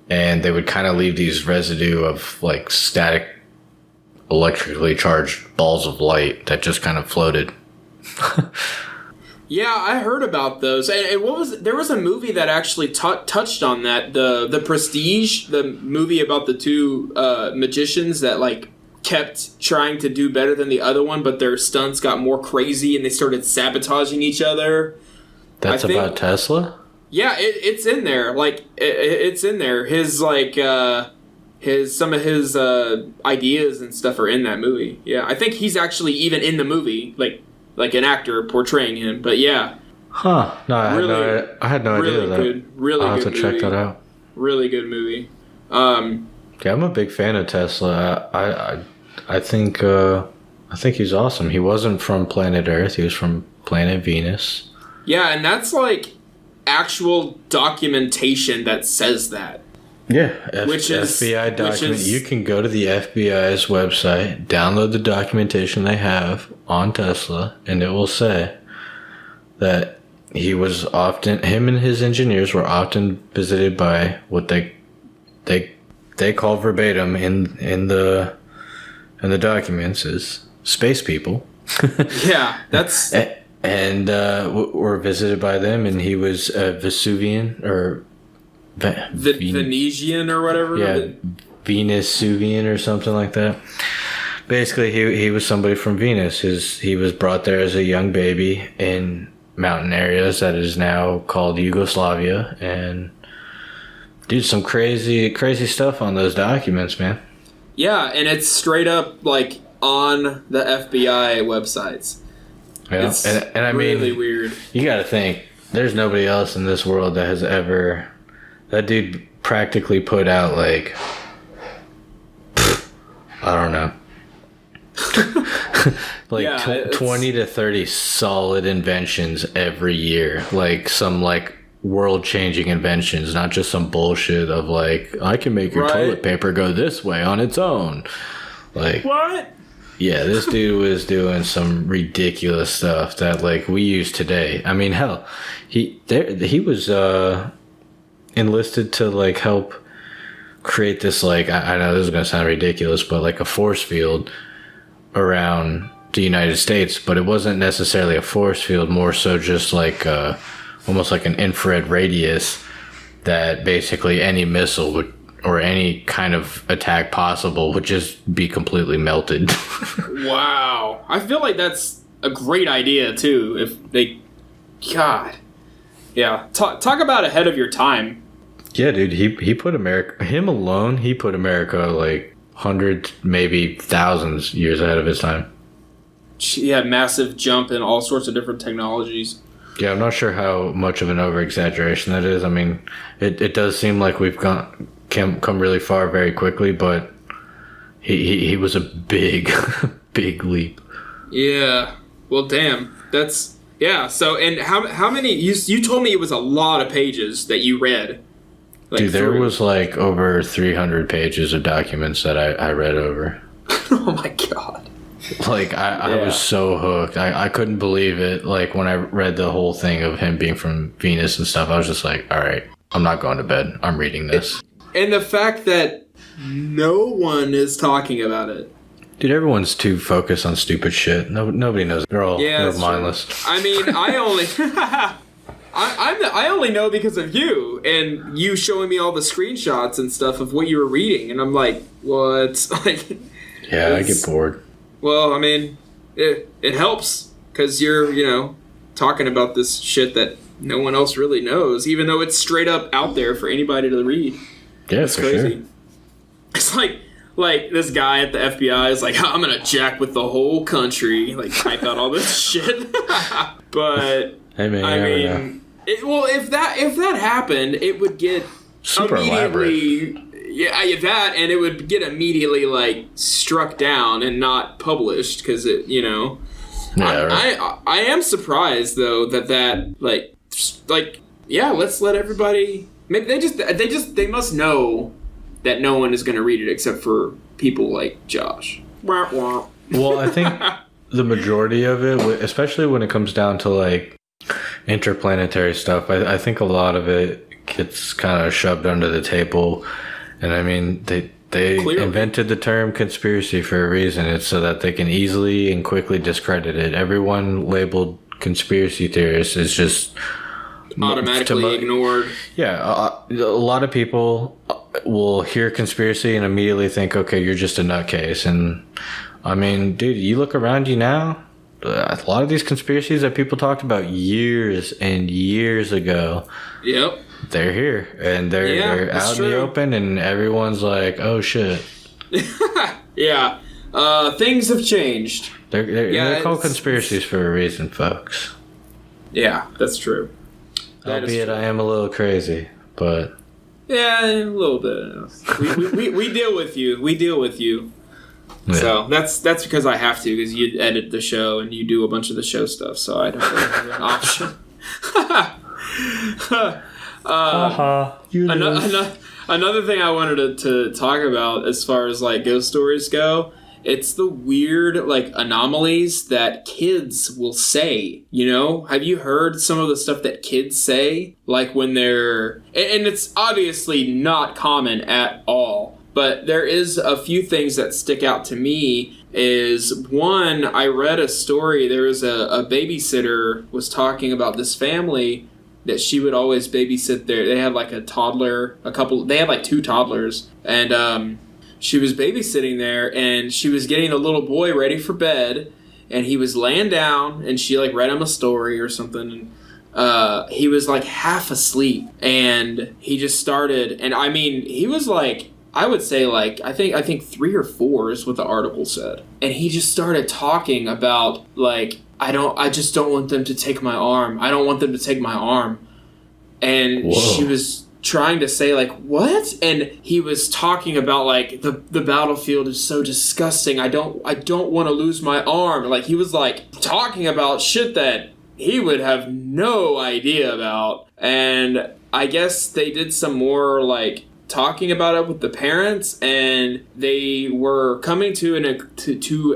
and they would kind of leave these residue of like static electrically charged balls of light that just kind of floated. Yeah, I heard about those. And there was a movie that actually touched on that. The Prestige, the movie about the two magicians that like kept trying to do better than the other one, but their stunts got more crazy and they started sabotaging each other. That's about Tesla? Yeah, it's in there. Like it's in there. His like some of his ideas and stuff are in that movie. Yeah, I think he's actually even in the movie, like an actor portraying him. But yeah. Huh. No, I had no idea that. I'll have to check that out. Really good movie. Yeah, I'm a big fan of Tesla. I think he's awesome. He wasn't from planet Earth. He was from planet Venus. Yeah, and that's like actual documentation that says that. Yeah, FBI document. You can go to the FBI's website, download the documentation they have on Tesla, and it will say that him and his engineers were often visited by what they call verbatim in the documents is space people. Yeah, that's and were visited by them, and he was a Vesuvian or Venetian or whatever. Yeah, Venusuvian or something like that. Basically, he was somebody from Venus. He was brought there as a young baby in mountain areas that is now called Yugoslavia, and dude, some crazy stuff on those documents, man. Yeah, and it's straight up like on the FBI websites. Yeah, and I mean, really weird. You got to think, there's nobody else in this world that has ever. That dude practically put out like, I don't know, like 20 to 30 solid inventions every year, like some like world-changing inventions, not just some bullshit of like, I can make your toilet paper go this way on its own. Like what? Yeah, this dude was doing some ridiculous stuff that like we use today. I mean, hell, he was enlisted to like help create this like, I know this is gonna sound ridiculous, but like a force field around the United States, but it wasn't necessarily a force field, more so just like almost like an infrared radius that basically any missile would, or any kind of attack possible, would just be completely melted. Wow. I feel like that's a great idea too, if they God. Yeah. Talk about ahead of your time. Yeah, dude, he put America, him alone, he put America like hundreds, maybe thousands years ahead of his time. He had massive jump in all sorts of different technologies. Yeah, I'm not sure how much of an over-exaggeration that is. I mean, it does seem like we've come really far very quickly, but he was a big, big leap. Yeah. Well, damn. That's... Yeah, so, and how many... You told me it was a lot of pages that you read. Like, dude, there was like over 300 pages of documents that I read over. Oh my god. Like, I was so hooked. I couldn't believe it. Like, when I read the whole thing of him being from Venus and stuff, I was just like, all right, I'm not going to bed. I'm reading this. And the fact that no one is talking about it. Dude, everyone's too focused on stupid shit. Nobody knows. They're all mindless. True. I mean, I only... I only know because of you and you showing me all the screenshots and stuff of what you were reading, and I'm like, what? Like, yeah, I get bored. Well, I mean, it helps because you're talking about this shit that no one else really knows, even though it's straight up out there for anybody to read. Yeah, it's crazy. Sure. It's like this guy at the FBI is like, I'm gonna jack with the whole country, like type out all this shit. But hey man, I mean. If that happened, it would get super immediately... elaborate. Yeah, that, and it would get immediately, like, struck down and not published, because it, Yeah, right. I am surprised, though, that yeah, let's let everybody... Maybe they must know that no one is going to read it except for people like Josh. Well, I think the majority of it, especially when it comes down to, like, interplanetary stuff, I think a lot of it gets kind of shoved under the table. And I mean, they Clearly. Invented the term conspiracy for a reason. It's so that they can easily and quickly discredit it. Everyone labeled conspiracy theorists is just automatically ignored. Yeah, a lot of people will hear conspiracy and immediately think, okay, you're just a nutcase. And I mean, dude, you look around you now, a lot of these conspiracies that people talked about years and years ago, yep, they're here and they're out in the open, and everyone's like, oh shit. Yeah, things have changed. They're called conspiracies for a reason, folks. Yeah, that's true. Albeit I am a little crazy, but yeah, a little bit. We deal with you. We deal with you. Yeah. So that's because I have to, because you edit the show and you do a bunch of the show stuff, so I don't really have an option. Another thing I wanted to talk about as far as like ghost stories go, it's the weird like anomalies that kids will say. You know, have you heard some of the stuff that kids say, like when they're, and it's obviously not common at all. But there is a few things that stick out to me. Is one, I read a story. There was a babysitter was talking about this family that she would always babysit there. They had like a toddler, they had like 2 toddlers. And she was babysitting there, and she was getting the little boy ready for bed. And he was laying down, and she like read him a story or something. And he was like half asleep. And he just started, and I mean, he was like, I would say like, I think 3 or 4 is what the article said. And he just started talking about like, I just don't want them to take my arm. I don't want them to take my arm. And Whoa. She was trying to say like, what? And he was talking about like, the battlefield is so disgusting. I don't want to lose my arm. Like he was like talking about shit that he would have no idea about. And I guess they did some more like talking about it with the parents, and they were coming to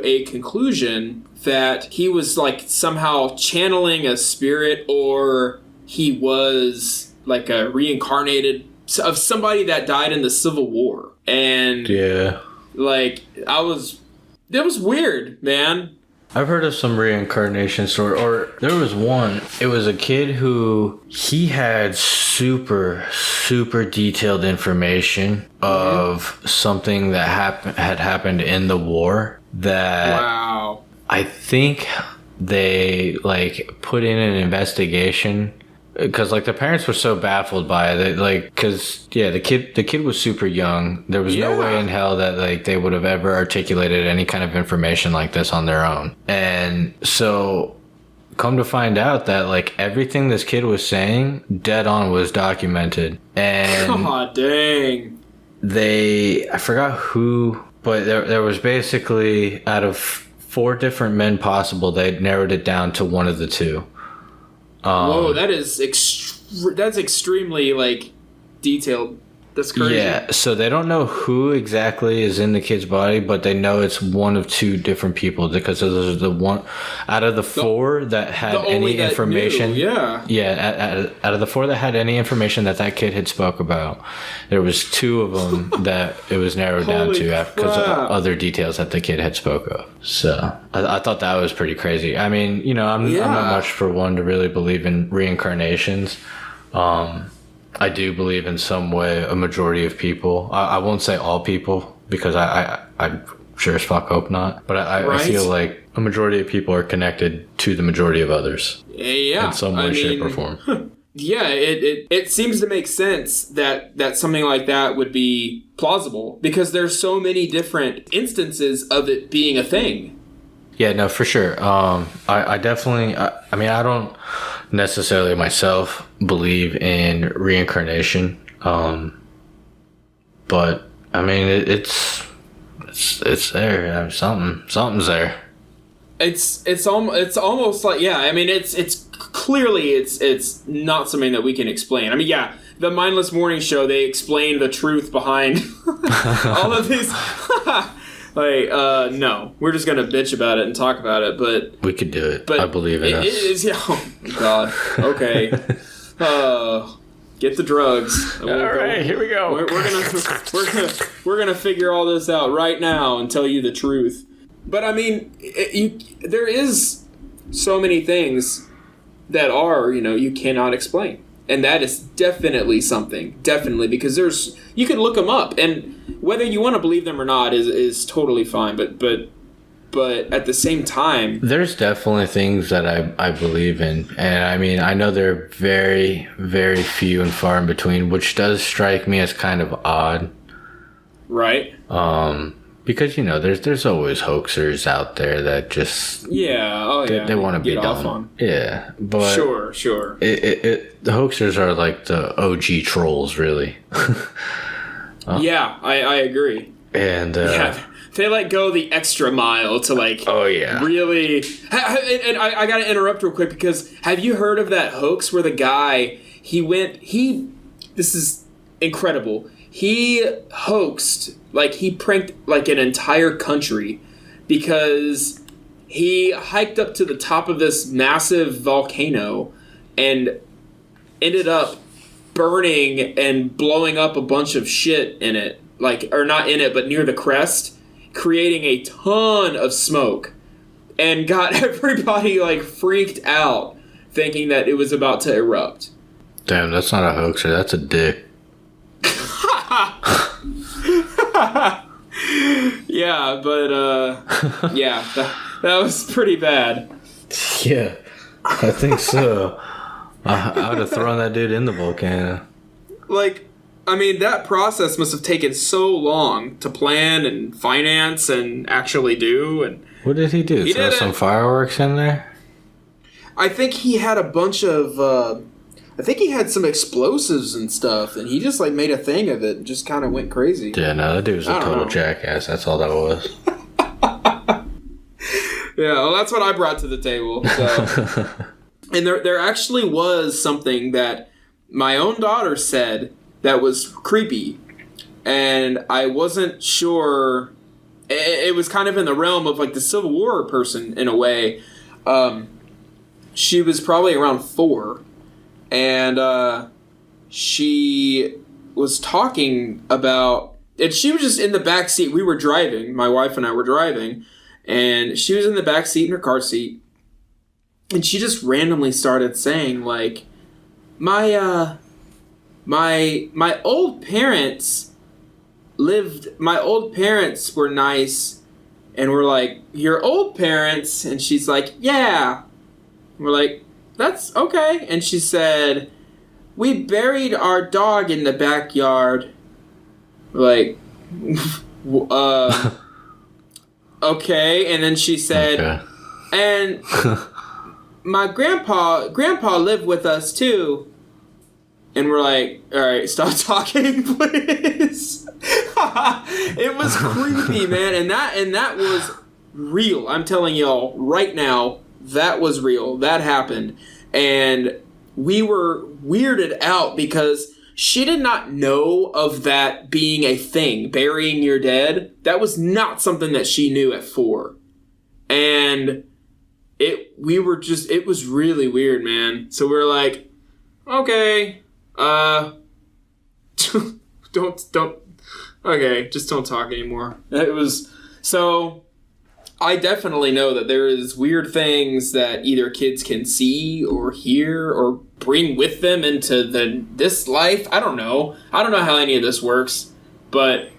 a conclusion that he was like somehow channeling a spirit, or he was like a reincarnated of somebody that died in the Civil War. And yeah, like it was weird, man. I've heard of some reincarnation story, or there was one. It was a kid who he had super detailed information of something that had happened in the war. That wow. I think they like put in an investigation because like the parents were so baffled by it, like because the kid was super young. There was no way in hell that like they would have ever articulated any kind of information like this on their own. And so come to find out that like everything this kid was saying dead on was documented. And God dang. I forgot who, but there was basically out of 4 different men possible, they narrowed it down to one of the 2. Whoa, that's extremely like detailed. That's crazy. Yeah, so they don't know who exactly is in the kid's body, but they know it's one of 2 different people because those are the one out of the 4 that had any information. Out of the 4 that had any information that kid had spoke about, there was 2 of them that it was narrowed down to because of other details that the kid had spoke of. So I thought that was pretty crazy. I mean, I'm not much for one to really believe in reincarnations. I do believe in some way a majority of people. I won't say all people because I sure as fuck hope not. But I feel like a majority of people are connected to the majority of others. Yeah. In some way, shape, or form. Yeah, it seems to make sense that something like that would be plausible because there's so many different instances of it being a thing. Yeah, no, for sure. I definitely, I mean, I don't necessarily myself believe in reincarnation. But I mean, it's there. I mean, something's there. It's almost like, yeah, I mean, it's clearly it's not something that we can explain. I mean, yeah, the Mindless Morning Show, they explain the truth behind all of these. Like, no, we're just gonna bitch about it and talk about it, but we could do it. But I believe in us. It is, yeah. Oh God. Okay. Get the drugs. All right, here we go. We're gonna figure all this out right now and tell you the truth. But I mean, there is so many things that are, you cannot explain. And that is definitely something. Definitely. Because you can look them up. And whether you want to believe them or not is totally fine. But at the same time... There's definitely things that I believe in. And I mean, I know they're very, very few and far in between, which does strike me as kind of odd. Right. Because, there's always hoaxers out there that just... Yeah, they want to be off dumb. on. Yeah, but... Sure. The hoaxers are like the OG trolls, really. Yeah, I agree. And... they like go the extra mile to like... Oh, yeah. Really... And I gotta interrupt real quick because have you heard of that hoax where the guy, this is incredible. He hoaxed, like he pranked like an entire country because he hiked up to the top of this massive volcano and ended up burning and blowing up a bunch of shit in it. Or not in it, but near the crest, creating a ton of smoke and got everybody like freaked out thinking that it was about to erupt. Damn, that's not a hoaxer, that's a dick. Yeah, but yeah, that was pretty bad. Yeah, I think so. I would have thrown that dude in the volcano. Like, I mean, that process must have taken so long to plan and finance and actually do. And what did he do? Throw some fireworks in there? I think he had a bunch of... I think he had some explosives and stuff, and he just like made a thing of it and just kind of went crazy. Yeah, no, that dude was a total jackass. That's all that was. Yeah, well, that's what I brought to the table. So. And there actually was something that my own daughter said that was creepy, and I wasn't sure. It was kind of in the realm of like the Civil War person in a way. She was probably around 4. And she was talking about... And she was just in the back seat. We were driving. My wife and I were driving. And she was in the back seat in her car seat. And she just randomly started saying, like, my old parents lived... My old parents were nice, And we're like, your old parents? And she's like, yeah. And we're like, that's okay. And she said, we buried our dog in the backyard. We're like, okay. And then she said, Okay. and my grandpa lived with us too. And we're like, all right, stop talking, please. It was creepy, man. And that was real. I'm telling y'all right now, that was real. That happened. And we were weirded out because she did not know of that being a thing, burying your dead. That was not something that she knew at 4. And it was really weird, man. So we were like, okay, just don't talk anymore. It was, so I definitely know that there is weird things that either kids can see or hear or bring with them into this life. I don't know how any of this works, but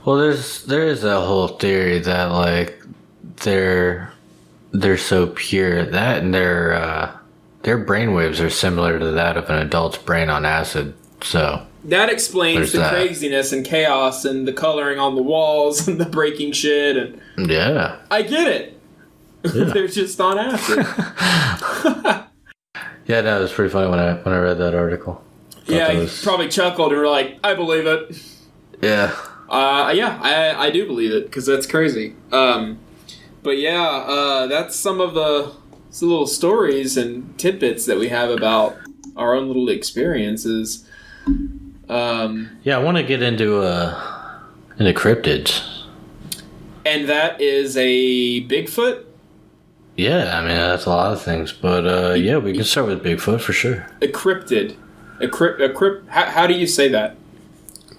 Well, there is a whole theory that like they're so pure that and their brainwaves are similar to that of an adult's brain on acid. So that explains the craziness and chaos and the coloring on the walls and the breaking shit. And yeah, I get it. Yeah. They're just on acid. Yeah, no, it was pretty funny when I read that article. Yeah, you probably chuckled and were like, I believe it. Yeah. I do believe it because that's crazy. But yeah, that's some of the little stories and tidbits that we have about our own little experiences. Yeah, I want to get into cryptids. And that is a Bigfoot? Yeah, I mean, that's a lot of things. But yeah, we can start with Bigfoot for sure. A cryptid. How do you say that?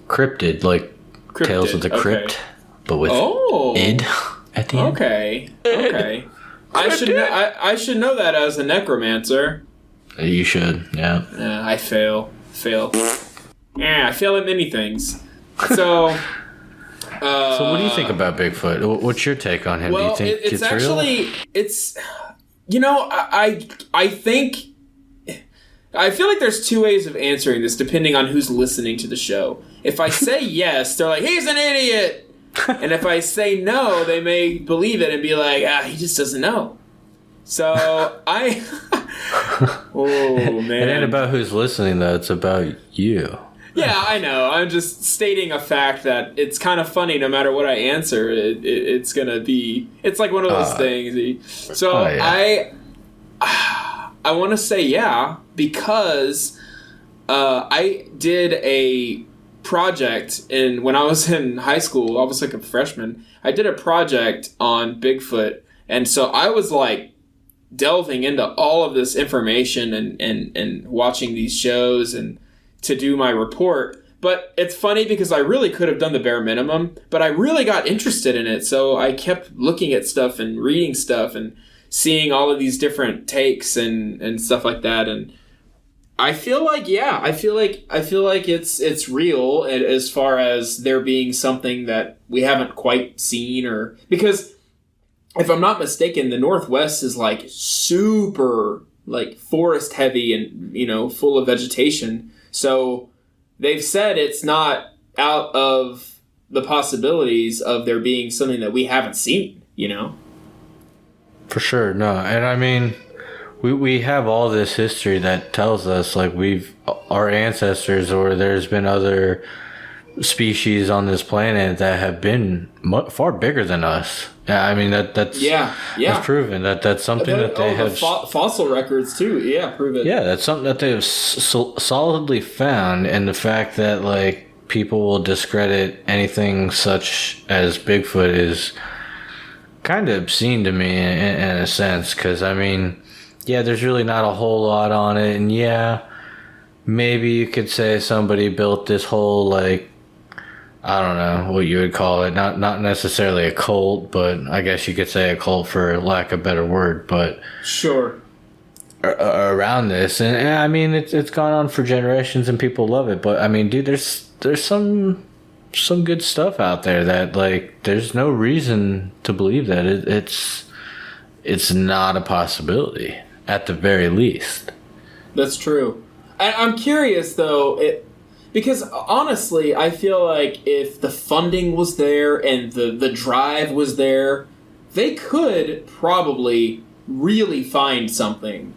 Cryptid, like Cryptid. Tales of the Crypt, Okay. but with id at the end. Okay. I should know that as a necromancer. You should, yeah. I fail. Yeah, I fail at many things. So. So what do you think about Bigfoot? What's your take on him? Well, do you think it's actually real? It's I think I feel like there's two ways of answering this depending on who's listening to the show. If I say yes, they're like, he's an idiot. And if I say no, they may believe it and be like, he just doesn't know. So oh man. It ain't about who's listening though, it's about you. Yeah, I know. I'm just stating a fact that it's kind of funny no matter what I answer. It's going to be... It's like one of those things. So yeah. I want to say yeah, because I did a project when I was in high school. I was like a freshman. I did a project on Bigfoot. And so I was like delving into all of this information and watching these shows and to do my report. But it's funny because I really could have done the bare minimum, but I really got interested in it. So I kept looking at stuff and reading stuff and seeing all of these different takes and stuff like that. And I feel like it's real as far as there being something that we haven't quite seen, or because if I'm not mistaken, the Northwest is like super like forest heavy and, full of vegetation. So they've said it's not out of the possibilities of there being something that we haven't seen, For sure, no. And I mean, we have all this history that tells us like our ancestors, or there's been other species on this planet that have been far bigger than us. Yeah, I mean that's proven that's something that they have fossil records too. Yeah, prove it. Yeah, that's something that they have solidly found, and the fact that like people will discredit anything such as Bigfoot is kind of obscene to me in a sense, because I mean, yeah, there's really not a whole lot on it, and yeah, maybe you could say somebody built this whole like, I don't know what you would call it. Not necessarily a cult, but I guess you could say a cult for lack of a better word. But sure, around this, and I mean it's gone on for generations, and people love it. But I mean, dude, there's some some good stuff out there that, like, there's no reason to believe that it's not a possibility at the very least. That's true. I'm curious though, because honestly, I feel like if the funding was there and the drive was there, they could probably really find something.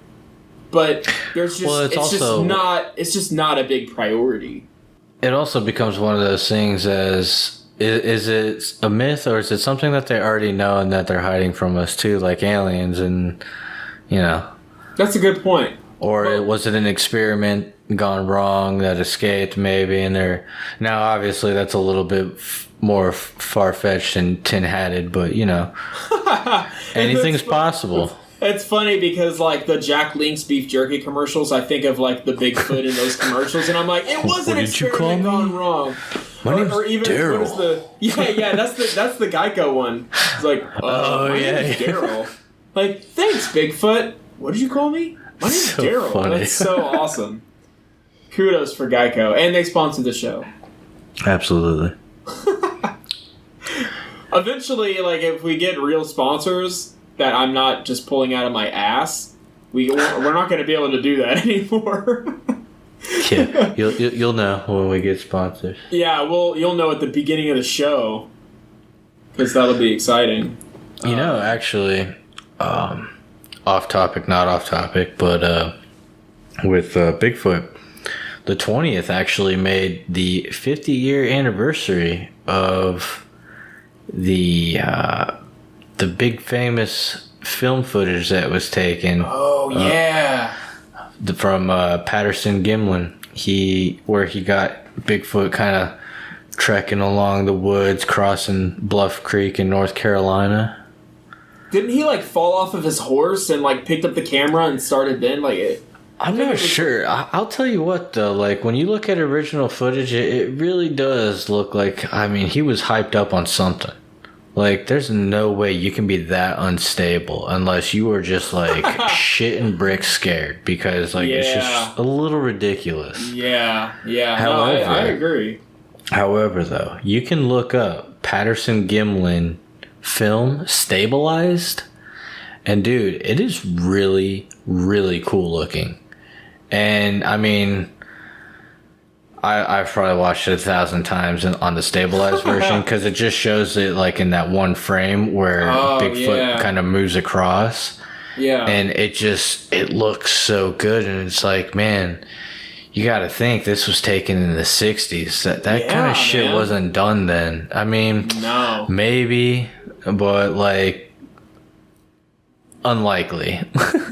But there's just it's just not a big priority. It also becomes one of those things as is it a myth or is it something that they already know and that they're hiding from us too, like aliens and That's a good point. Or was it an experiment gone wrong that escaped maybe and they're now obviously that's a little bit more far-fetched and tin-hatted, but anything's possible. It's funny because, like, the Jack Link's beef jerky commercials, I think of, like, the Bigfoot in those commercials, and I'm like, it was an experiment gone wrong. My name's Daryl. That's the Geico one. It's like, my name's Daryl. Like, thanks, Bigfoot. What did you call me? My name's So Daryl. funny. That's so awesome. Kudos for Geico. And they sponsored the show. Absolutely. Eventually, like, if we get real sponsors that I'm not just pulling out of my ass, we're not going to be able to do that anymore. Yeah, you'll know when we get sponsors. Yeah, well, you'll know at the beginning of the show, because that'll be exciting. Actually, off topic, not off topic, but with Bigfoot, the 20th actually made the 50-year anniversary of the big famous film footage that was taken. Oh yeah, from Patterson Gimlin. Where he got Bigfoot kind of trekking along the woods, crossing Bluff Creek in North Carolina. Didn't he like fall off of his horse and like picked up the camera and started then I'm not sure. I'll tell you what though, like when you look at original footage, it really does look like, I mean, he was hyped up on something. Like, there's no way you can be that unstable unless you are just, like, shit and brick scared because, like, it's just a little ridiculous. Yeah. However, I agree. However, though, you can look up Patterson Gimlin film stabilized, and, dude, it is really, really cool looking. And, I mean, I've probably watched it 1,000 times on the stabilized version because it just shows it like in that one frame where Bigfoot kind of moves across. Yeah. And it looks so good. And it's like, man, you got to think this was taken in the 60s. That kind of shit wasn't done then. I mean, no. Maybe, but like, unlikely.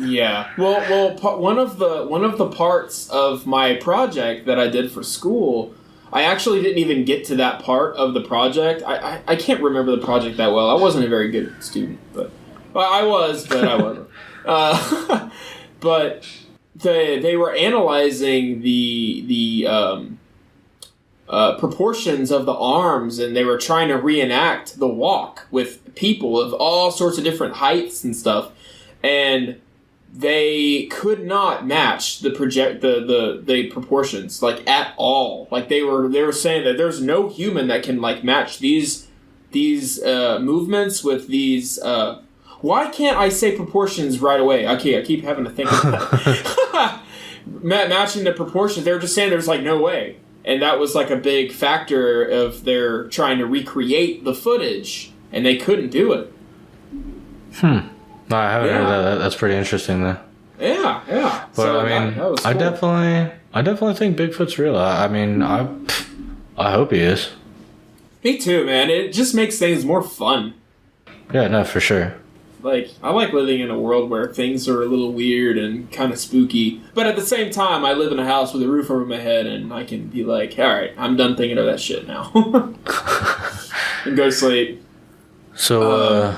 Yeah. Well, one of the parts of my project that I did for school, I actually didn't even get to that part of the project. I can't remember the project that well. I wasn't a very good student, but I wasn't. But they were analyzing the proportions of the arms, and they were trying to reenact the walk with people of all sorts of different heights and stuff. And they could not match the proportions like at all. Like they were saying that there's no human that can like match these movements with these. Why can't I say proportions right away? Okay, I keep having to think of that. Matching the proportions, they were just saying there's like no way, and that was like a big factor of their trying to recreate the footage, and they couldn't do it. No, I haven't heard that. That's pretty interesting, though. Yeah. But so I mean, that was cool. I definitely think Bigfoot's real. I mean, I hope he is. Me too, man. It just makes things more fun. Yeah, no, for sure. Like, I like living in a world where things are a little weird and kind of spooky, but at the same time, I live in a house with a roof over my head, and I can be like, all right, I'm done thinking of that shit now, and go to sleep. So,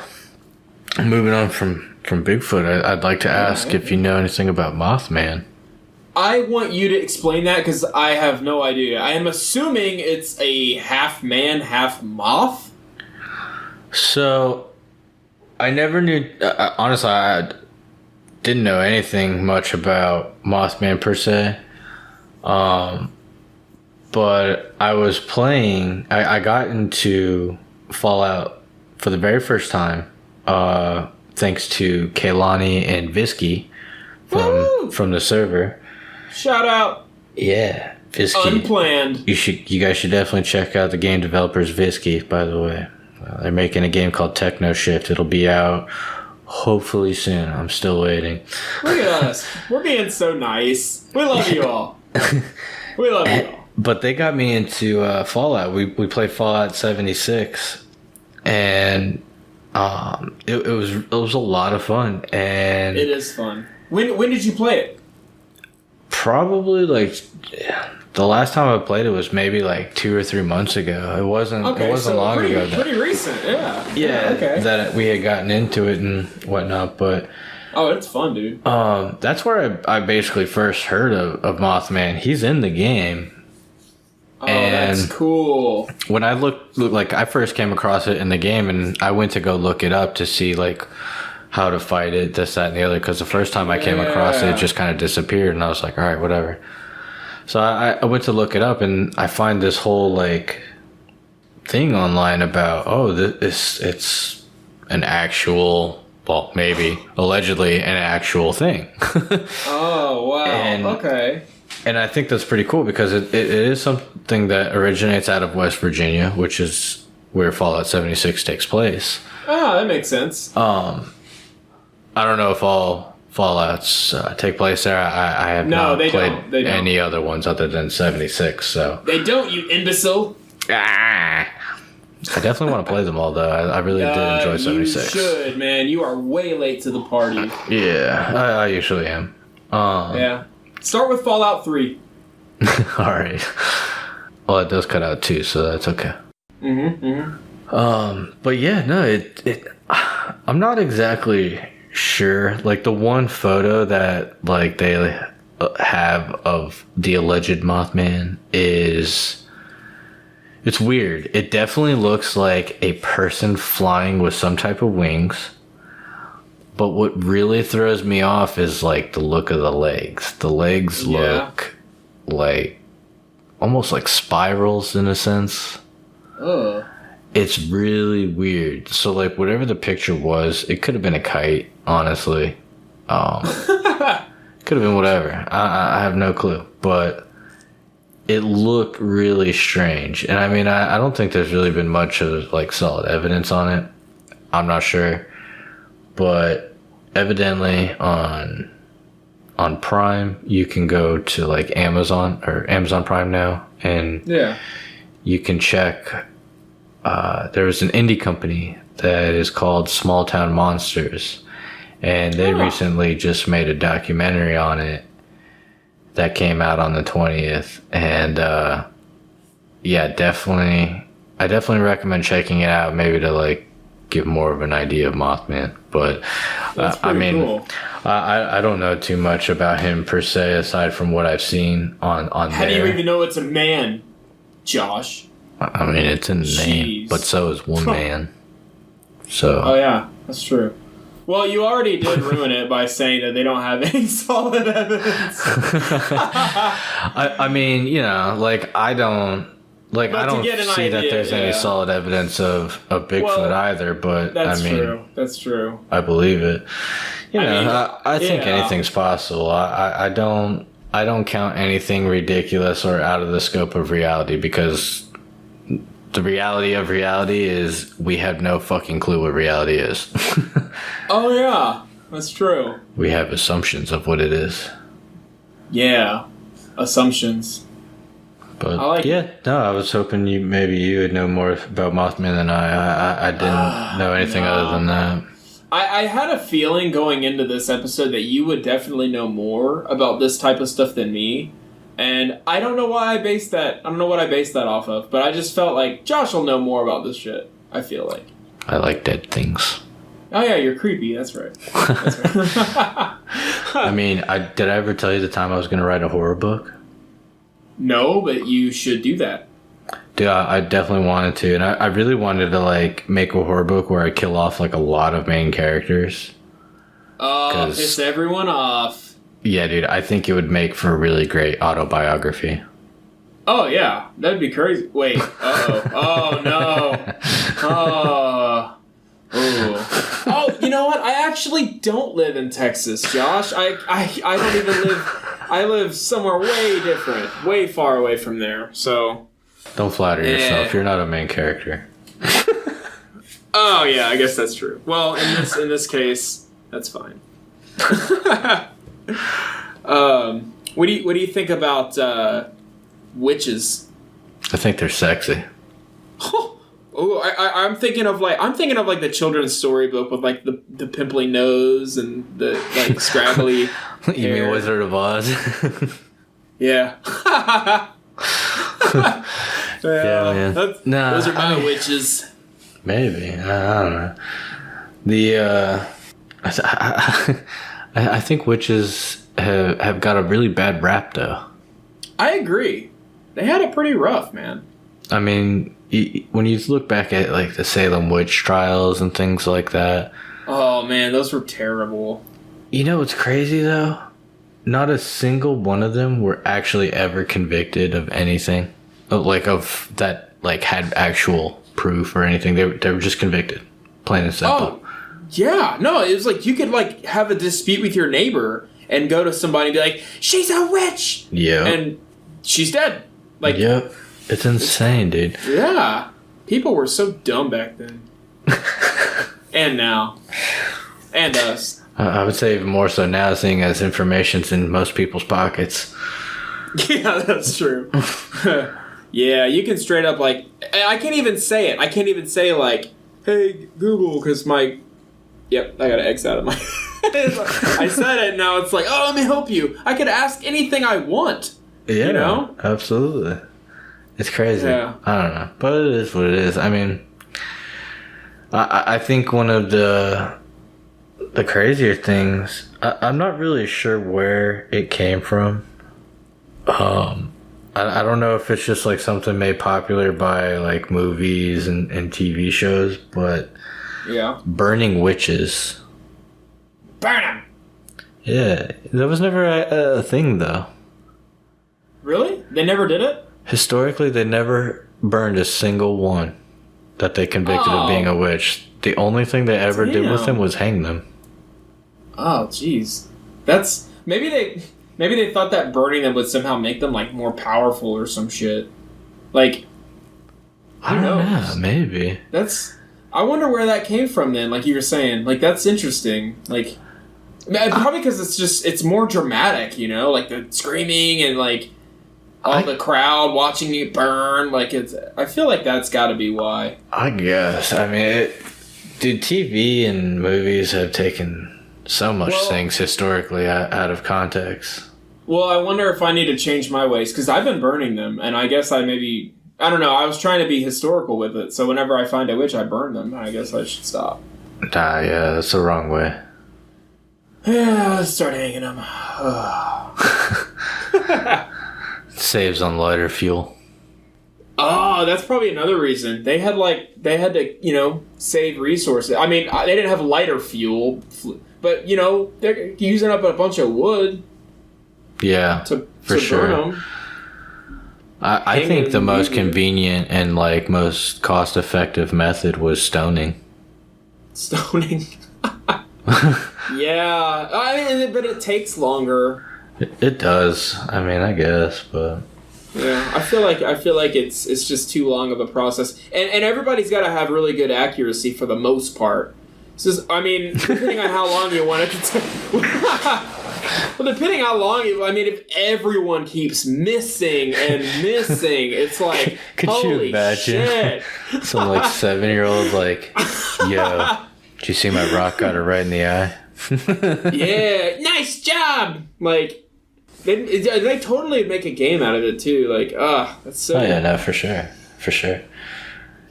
moving on from Bigfoot, I'd like to ask if you know anything about Mothman. I want you to explain that because I have no idea. I am assuming it's a half man, half moth. So, I never knew. Honestly, I didn't know anything much about Mothman per se. But I was playing. I got into Fallout for the very first time, thanks to Kaylani and Visky from the server. Shout out. Yeah, Visky. Unplanned. You guys should definitely check out the game developers Visky. By the way, they're making a game called Techno Shift. It'll be out hopefully soon. I'm still waiting. Look at us. We're being so nice. We love you all. We love you all. But they got me into Fallout. We played Fallout 76, and it was a lot of fun. And it is fun. When did you play it? Probably like the last time I played it was maybe like 2 or 3 months ago. It wasn't long ago. Pretty recent, yeah. Yeah, okay. That we had gotten into it and whatnot, but. Oh, it's fun, dude. That's where I basically first heard of Mothman. He's in the game. Oh, that's cool. When I I first came across it in the game, and I went to go look it up to see, like, how to fight it, this, that, and the other, because the first time I came across it, it just kind of disappeared, and I was like, all right, whatever. So I went to look it up, and I find this whole, like, thing online about, it's an actual... Well, maybe, allegedly, an actual thing. Oh, wow. Okay. And I think that's pretty cool because it is something that originates out of West Virginia, which is where Fallout 76 takes place. Oh, that makes sense. I don't know if all Fallouts take place there. I have not played any other ones other than 76, so... They don't, you imbecile! I definitely want to play them all, though. I really did enjoy 76. You should, man. You are way late to the party. Yeah, I usually am. Yeah. Start with Fallout 3. Alright. Well, it does cut out 2, so that's okay. But yeah, no, I'm not exactly sure. Like, the one photo that, like, they have of the alleged Mothman is... It's weird. It definitely looks like a person flying with some type of wings. But what really throws me off is, like, the look of the legs. The legs look like almost like spirals in a sense. Ugh. It's really weird. So, like, whatever the picture was, it could have been a kite, honestly. Could have been whatever. I have no clue. But it looked really strange. And I mean, I don't think there's really been much of, like, solid evidence on it. I'm not sure. But evidently on Prime, you can go to, like, Amazon or Amazon Prime now, and you can check. There was an indie company that is called Small Town Monsters, and they recently just made a documentary on it that came out on the 20th, and definitely, I definitely recommend checking it out, maybe to, like, give more of an idea of Mothman. But I mean, cool. I don't know too much about him per se, aside from what I've seen on How do you even know it's a man, Josh? I mean, it's in the name, but so is one man. So. Oh yeah, that's true. Well, you already did ruin it by saying that they don't have any solid evidence. I mean, you know, like, I don't see that there's any solid evidence of Bigfoot either, but I mean... That's true. I believe it. You know, I think anything's possible. I don't count anything ridiculous or out of the scope of reality, because the reality of reality is we have no fucking clue what reality is. Oh yeah, that's true. We have assumptions of what it is. Yeah, assumptions. But I was hoping you would know more about Mothman than I didn't know anything other than that. I had a feeling going into this episode that you would definitely know more about this type of stuff than me. And I don't know why I based that. I don't know what I based that off of, but I just felt like Josh will know more about this shit. I feel like. I like dead things. Oh yeah, you're creepy. That's right. That's right. I mean, did I ever tell you the time I was going to write a horror book? No, but you should do that. Dude, I definitely wanted to, and I really wanted to, like, make a horror book where I kill off, like, a lot of main characters. Oh, piss everyone off. Yeah, dude, I think it would make for a really great autobiography. Oh, yeah. That'd be crazy. Wait. Uh-oh. Oh, no. Oh. Oh, you know what? I actually don't live in Texas, Josh. I don't even live... I live somewhere way different. Way far away from there, so... Don't flatter yourself. You're not a main character. Oh, yeah, I guess that's true. Well, in this case, that's fine. What do you think about witches? I think they're sexy. Oh, I'm thinking of like the children's storybook with like the pimply nose and the like scraggly. You hair. mean Wizard of Oz? Yeah. Yeah, man. Those are my witches. Maybe, I don't know. I think witches have got a really bad rap, though. I agree. They had it pretty rough, man. I mean, when you look back at like the Salem witch trials and things like that. Oh man, those were terrible. You know what's crazy though? Not a single one of them were actually ever convicted of anything, of that had actual proof or anything. They were just convicted, plain and simple. Oh, yeah. No, it was like you could like have a dispute with your neighbor and go to somebody and be like, "She's a witch." Yeah. And she's dead. Like, yep. It's insane, dude. Yeah. People were so dumb back then. And now. And us. I would say even more so now, seeing as information's in most people's pockets. Yeah, that's true. Yeah, you can straight up like... I can't even say it. I can't even say like, hey, Google, because my... Yep, I got an X out of my... I said it, now it's like, oh, let me help you. I could ask anything I want. Yeah, you know? Absolutely. It's crazy. Yeah. I don't know. But it is what it is. I mean, I think one of the crazier things, I'm not really sure where it came from. I don't know if it's just like something made popular by like movies and TV shows, but yeah, burning witches. Burn them! Yeah, that was never a thing though. Really? They never did it? Historically, they never burned a single one that they convicted of being a witch. The only thing they ever did with them was hang them. Oh, jeez. That's... Maybe they thought that burning them would somehow make them, like, more powerful or some shit. Like... I don't know. Maybe. That's... I wonder where that came from then, like you were saying. Like, that's interesting. Like... Probably because it's more dramatic, you know? Like, the screaming and, like... the crowd watching you burn, like I feel like that's got to be why. I guess. I mean, dude, TV and movies have taken so much things historically out of context. Well, I wonder if I need to change my ways, because I've been burning them, and I guess I don't know, I was trying to be historical with it, so whenever I find a witch, I burn them. I guess I should stop. Yeah, that's the wrong way. Yeah, let's start hanging them. Saves on lighter fuel. Oh, that's probably another reason. They had to, save resources. I mean, they didn't have lighter fuel, but, they're using up a bunch of wood. Yeah, for sure. Burn them. I think the most convenient and, most cost-effective method was stoning. Stoning? Yeah. I mean, but it takes longer. It does. I mean, I guess, but yeah, I feel like it's just too long of a process, and everybody's got to have really good accuracy for the most part. So, I mean, depending on how long you want it to take. Well, depending how long if everyone keeps missing and missing, it's like, could holy you imagine shit. Some 7-year-old yo, did you see my rock got her right in the eye? Yeah, nice job. They totally make a game out of it too. That's so. Oh yeah, no, for sure.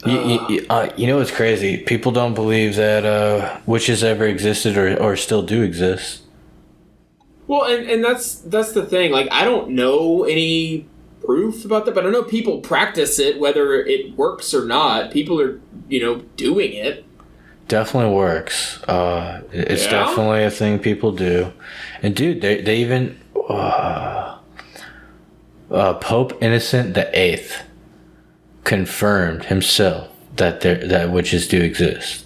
You know what's crazy? People don't believe that witches ever existed or still do exist. Well, and that's the thing. I don't know any proof about that, but I know people practice it, whether it works or not. People are, doing it. Definitely works. It's definitely a thing people do. And dude, they even Pope Innocent the Eighth confirmed himself that witches do exist.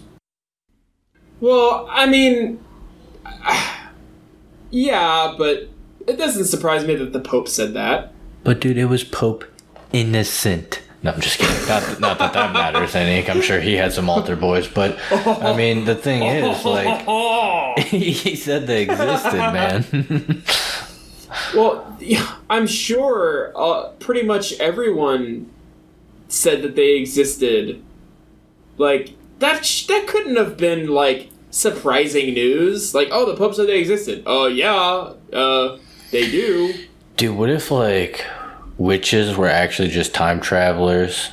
Well, I mean, yeah, but it doesn't surprise me that the Pope said that. But dude, it was Pope Innocent. No, I'm just kidding. Not that matters any. I'm sure he had some altar boys, but I mean, the thing is, like, he said they existed, man. Well, yeah, I'm sure pretty much everyone said that they existed. Like, that couldn't have been, like, surprising news. Like, oh, the Pope said they existed. Oh, yeah, they do. Dude, what if, like, witches were actually just time travelers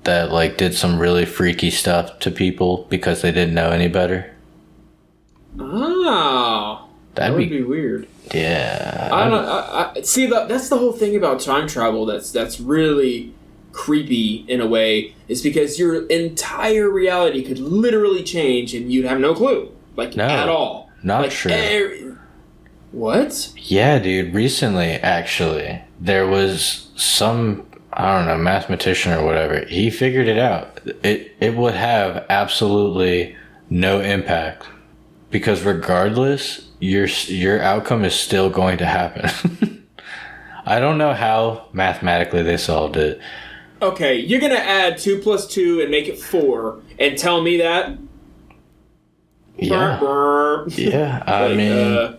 that, like, did some really freaky stuff to people because they didn't know any better? Oh, that would be weird. Yeah. I don't know. See, that's the whole thing about time travel that's really creepy in a way, is because your entire reality could literally change and you'd have no clue. Like, at all. Not like, true. What? Yeah, dude. Recently, actually, there was some, I don't know, mathematician or whatever. He figured it out. It would have absolutely no impact because regardless, your outcome is still going to happen. I don't know how mathematically they solved it. Okay, you're gonna add 2 + 2 and make it 4 and tell me that? Yeah. Burr, burr. Yeah, I mean,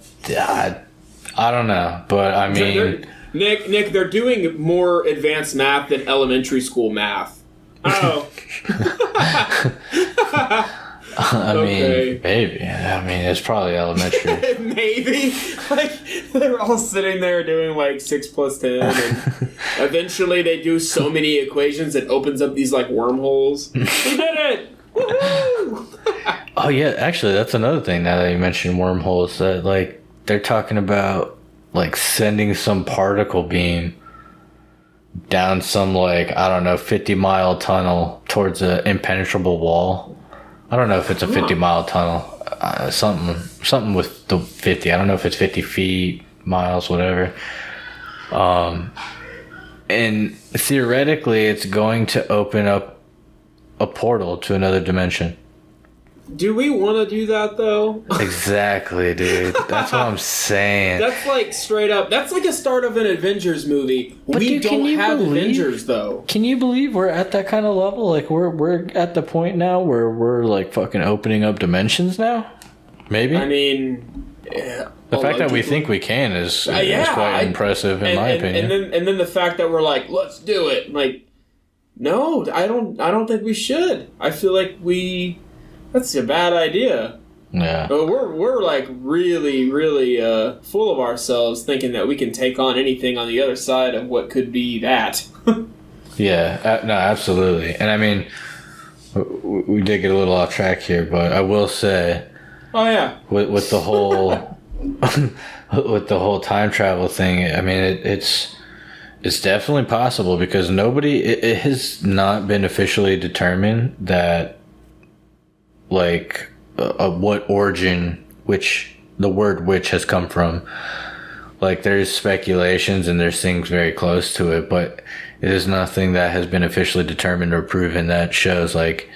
I don't know, but I mean... Nick, they're doing more advanced math than elementary school math. Oh. I mean, maybe. I mean, it's probably elementary. Maybe. Like, they're all sitting there doing, like, 6 + 10, and eventually they do so many equations it opens up these, like, wormholes. We did it! Woohoo! Oh, yeah, actually, that's another thing now that you mentioned wormholes, that, like, they're talking about, like, sending some particle beam down some, like, I don't know, 50-mile tunnel towards an impenetrable wall. I don't know if it's a 50-mile tunnel. Something with the 50. I don't know if it's 50 feet, miles, whatever. And theoretically, it's going to open up a portal to another dimension. Do we want to do that, though? Exactly, dude. That's what I'm saying. That's like straight up. That's like a start of an Avengers movie. But we dude, don't have Avengers, though. Can you believe we're at that kind of level? Like, we're at the point now where we're, like, fucking opening up dimensions now? Maybe? I mean... Yeah, the fact that we think we can is quite impressive, in my opinion. And then the fact that we're like, let's do it. Like, no, I don't think we should. I feel like that's a bad idea. Yeah. But we're like really, really full of ourselves, thinking that we can take on anything on the other side of what could be that. Yeah, no, absolutely. And I mean, we did get a little off track here, but I will say, oh yeah, with the whole with the whole time travel thing, I mean, it's definitely possible because it has not been officially determined that, like, what origin the word witch has come from. Like, there's speculations and there's things very close to it, but it is nothing that has been officially determined or proven that shows, like,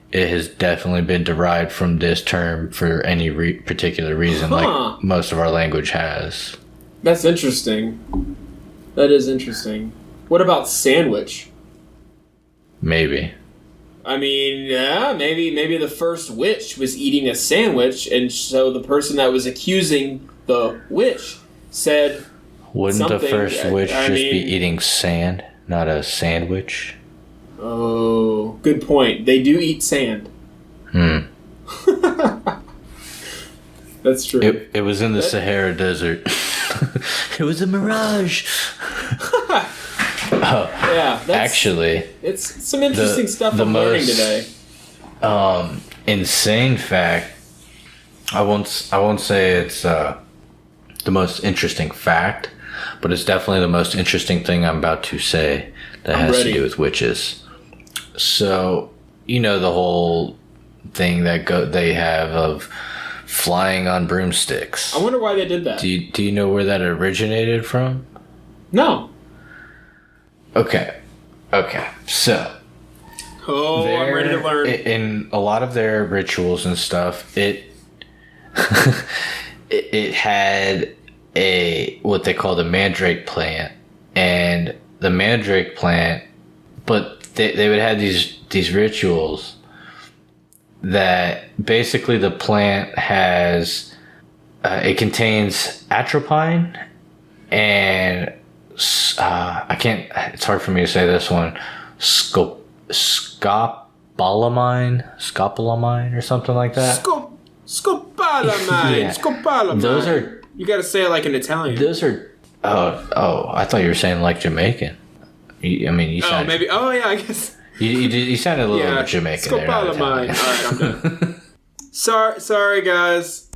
it has definitely been derived from this term for any particular reason, like most of our language has. That's interesting. That is interesting. What about sandwich? Maybe. I mean, yeah, maybe the first witch was eating a sandwich, and so the person that was accusing the witch said, wouldn't the first witch be eating sand, not a sandwich? Oh, good point. They do eat sand. That's true. It was in the Sahara Desert. It was a mirage. Yeah, actually, it's some interesting stuff I'm learning today. Insane fact. I won't say it's the most interesting fact, but it's definitely the most interesting thing I'm about to say that has to do with witches. So, you know, the whole thing that they have of flying on broomsticks. I wonder why they did that. Do you know where that originated from? No. Okay. So I'm ready to learn. In a lot of their rituals and stuff, it it had what they call the mandrake plant, and the mandrake plant, but they would have these rituals that basically the plant has it contains atropine and it's hard for me to say this one, scopolamine or something like that. Scopolamine. Yeah. Scopolamine. Those are, you gotta say it like an Italian. those are I thought you were saying like Jamaican. You sounded, maybe. Oh yeah, I guess. you sounded a little bit Jamaican there. Scopolamine. Alright, I'm done. Sorry guys.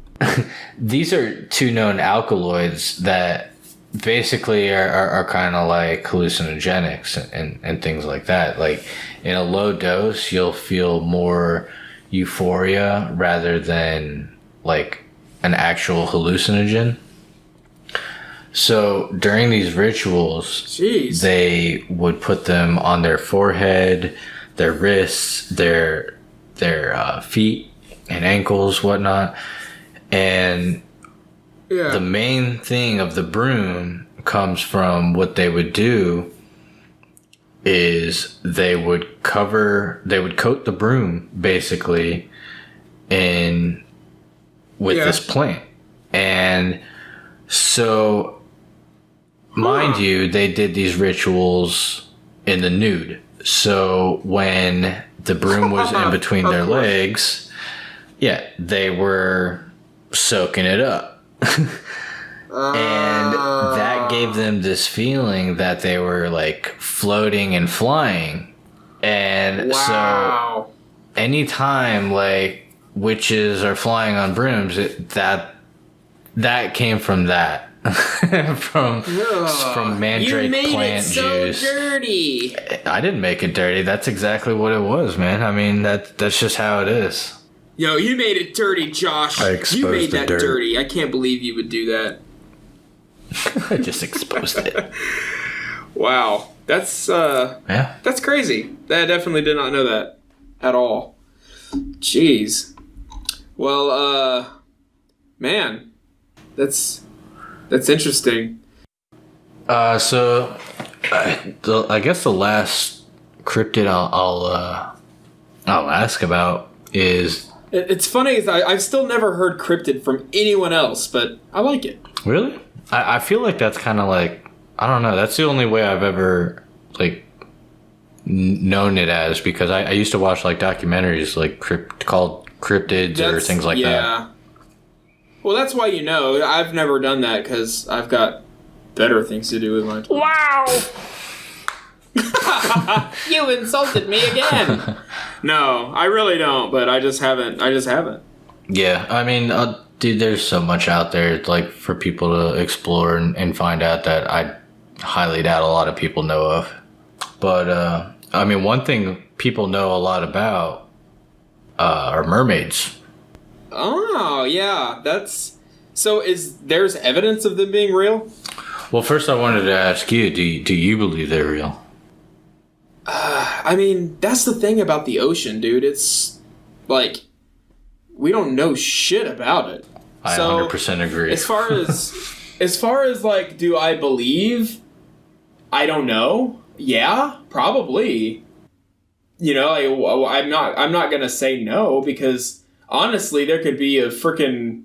These are two known alkaloids that basically are kind of like hallucinogenics and things like that. Like in a low dose, you'll feel more euphoria rather than like an actual hallucinogen. So during these rituals, they would put them on their forehead, their wrists, their feet and ankles, whatnot. And the main thing of the broom comes from what they would do is they would coat the broom basically with this plant. And so mind you, they did these rituals in the nude. So when the broom was in between their legs, they were soaking it up. And that gave them this feeling that they were like floating and flying. And so anytime like witches are flying on brooms, that came from that. from mandrake plant juice. You made it so dirty. I didn't make it dirty. That's exactly what it was, man. I mean, that's just how it is. Yo, you made it dirty, Josh. You made that dirty. I can't believe you would do that. I just exposed it. Wow. That's that's crazy. I definitely did not know that at all. Jeez. Well, man, that's interesting. So I guess the last cryptid I'll ask about is. It's funny is I've still never heard cryptid from anyone else, but I like it. Really? I feel like that's kind of like, I don't know. That's the only way I've ever like known it as, because I used to watch like documentaries like called Cryptids or things like that. Yeah. Well, that's why I've never done that because I've got better things to do with my time. Wow! You insulted me again. No, I really don't, but I just haven't. Yeah, I mean, dude, there's so much out there like for people to explore and find out that I highly doubt a lot of people know of. But I mean, one thing people know a lot about are mermaids. Oh yeah, there's evidence of them being real? Well, first I wanted to ask you, do you believe they're real? I mean, that's the thing about the ocean, dude. It's like we don't know shit about it. I 100% agree. As far as like, do I believe? I don't know. Yeah, probably. I'm not gonna say no, because honestly, there could be a freaking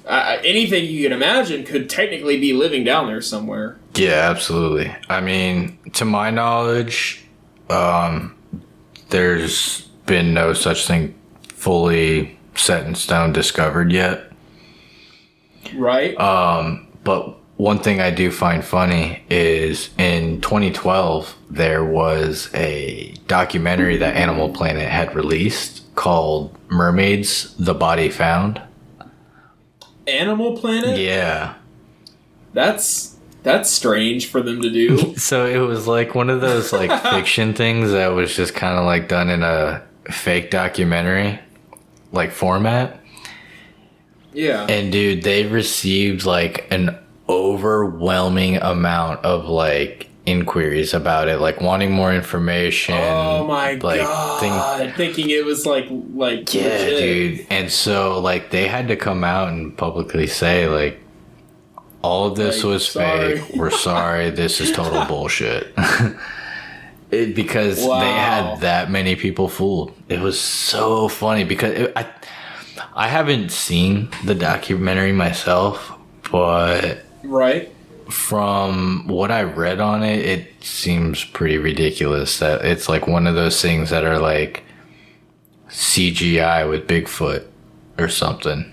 anything you can imagine could technically be living down there somewhere. Yeah, absolutely. I mean, to my knowledge, there's been no such thing fully set in stone discovered yet. Right. But one thing I do find funny is in 2012, there was a documentary that Animal Planet had released called Mermaids, The Body Found. Animal Planet? Yeah. That's strange for them to do. So it was like one of those like fiction things that was just kind of like done in a fake documentary like format. Yeah. And dude, they received like an overwhelming amount of like inquiries about it, like wanting more information. Oh my like, god! Thinking it was like yeah, legit. dude. And so like they had to come out and publicly say like all of this Like, was sorry. fake. We're sorry. This is total bullshit. Because Wow. they had that many people fooled. It was so funny because I haven't seen the documentary myself, but Right. from what I read on it, it seems pretty ridiculous that it's like one of those things that are like CGI with Bigfoot or something.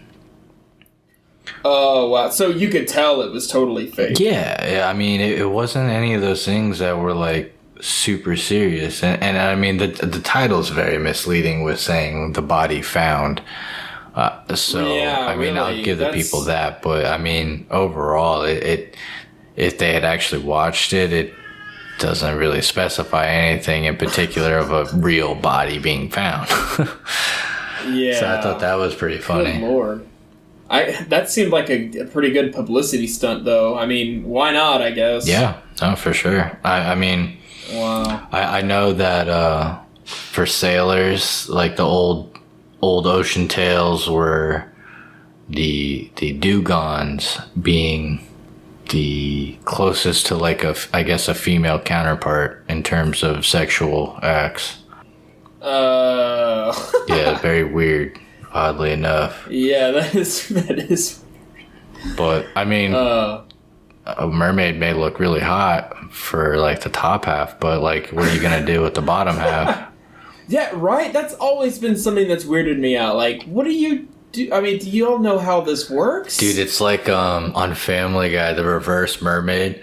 Oh wow! So you could tell it was totally fake. Yeah, I mean, it wasn't any of those things that were like super serious, and I mean the title's very misleading with saying the body found. So Yeah, I mean, really, I'll give the people that, but I mean, overall, it if they had actually watched it, it doesn't really specify anything in particular of a real body being found. Yeah. So I thought that was pretty funny. Good Lord. That seemed like a pretty good publicity stunt, though. I mean, why not, I guess? Yeah, no, for sure. I mean, Wow. I know that for sailors, like the old ocean tales were the dugongs being the closest to like I guess a female counterpart in terms of sexual acts. Yeah, very weird, oddly enough. Yeah, that is. But I mean, a mermaid may look really hot for like the top half, but like, what are you gonna do with the bottom half? Yeah, right. That's always been something that's weirded me out. Like, what do you do? I mean, do you all know how this works? Dude, it's like on Family Guy, the reverse mermaid.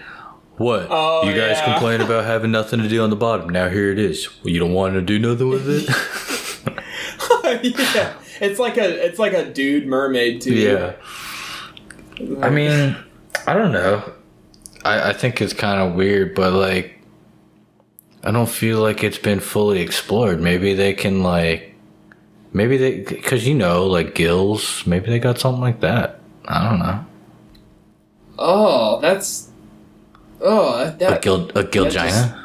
What? Oh, you guys yeah. complain about having nothing to do on the bottom. Now here it is. Well, you don't want to do nothing with it? Yeah, it's like a dude mermaid too. Yeah. I mean, I don't know. I think it's kind of weird, but like, I don't feel like it's been fully explored. Maybe they can because like gills, maybe they got something like that. I don't know. Oh, that's. Oh, that. A gilgina?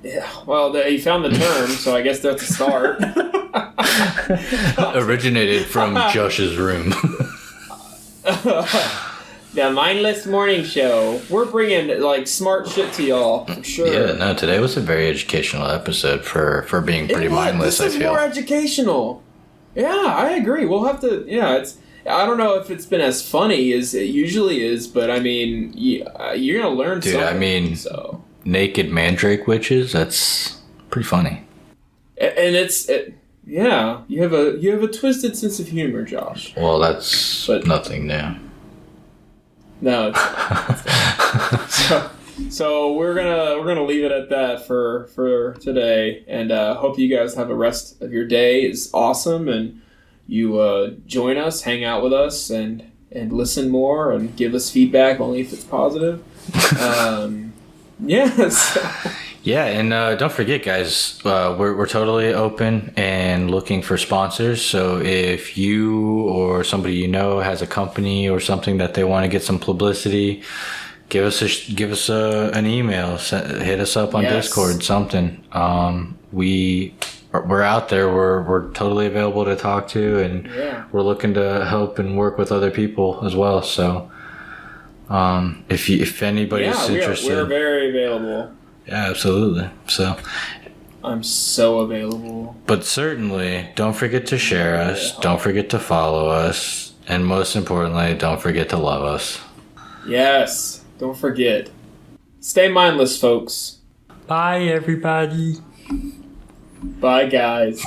Yeah. Well, he found the term, so I guess that's a start. Originated from Josh's room. The Mindless Morning Show. We're bringing like smart shit to y'all for sure. Yeah, no, today was a very educational episode for being pretty mindless. This is I feel more educational. Yeah, I agree. We'll have to. Yeah, it's. I don't know if it's been as funny as it usually is, but I mean, you're gonna learn Dude, something. I mean, so naked mandrake witches—that's pretty funny. and yeah, you have a twisted sense of humor, Josh. Well, that's nothing new. No, so we're gonna leave it at that for today, and hope you guys have a rest of your day is awesome, and you join us, hang out with us, and listen more, and give us feedback only if it's positive. Yes. Yeah, and don't forget, guys, we're totally open and looking for sponsors. So if you or somebody you know has a company or something that they want to get some publicity, give us an email, hit us up on Discord, something. We're out there. We're totally available to talk to, and we're looking to help and work with other people as well. So if anybody's interested, we're very available. Yeah, absolutely. So I'm so available. But certainly, don't forget to share us. Don't forget to follow us. And most importantly, don't forget to love us. Yes. Don't forget. Stay mindless, folks. Bye, everybody. Bye, guys.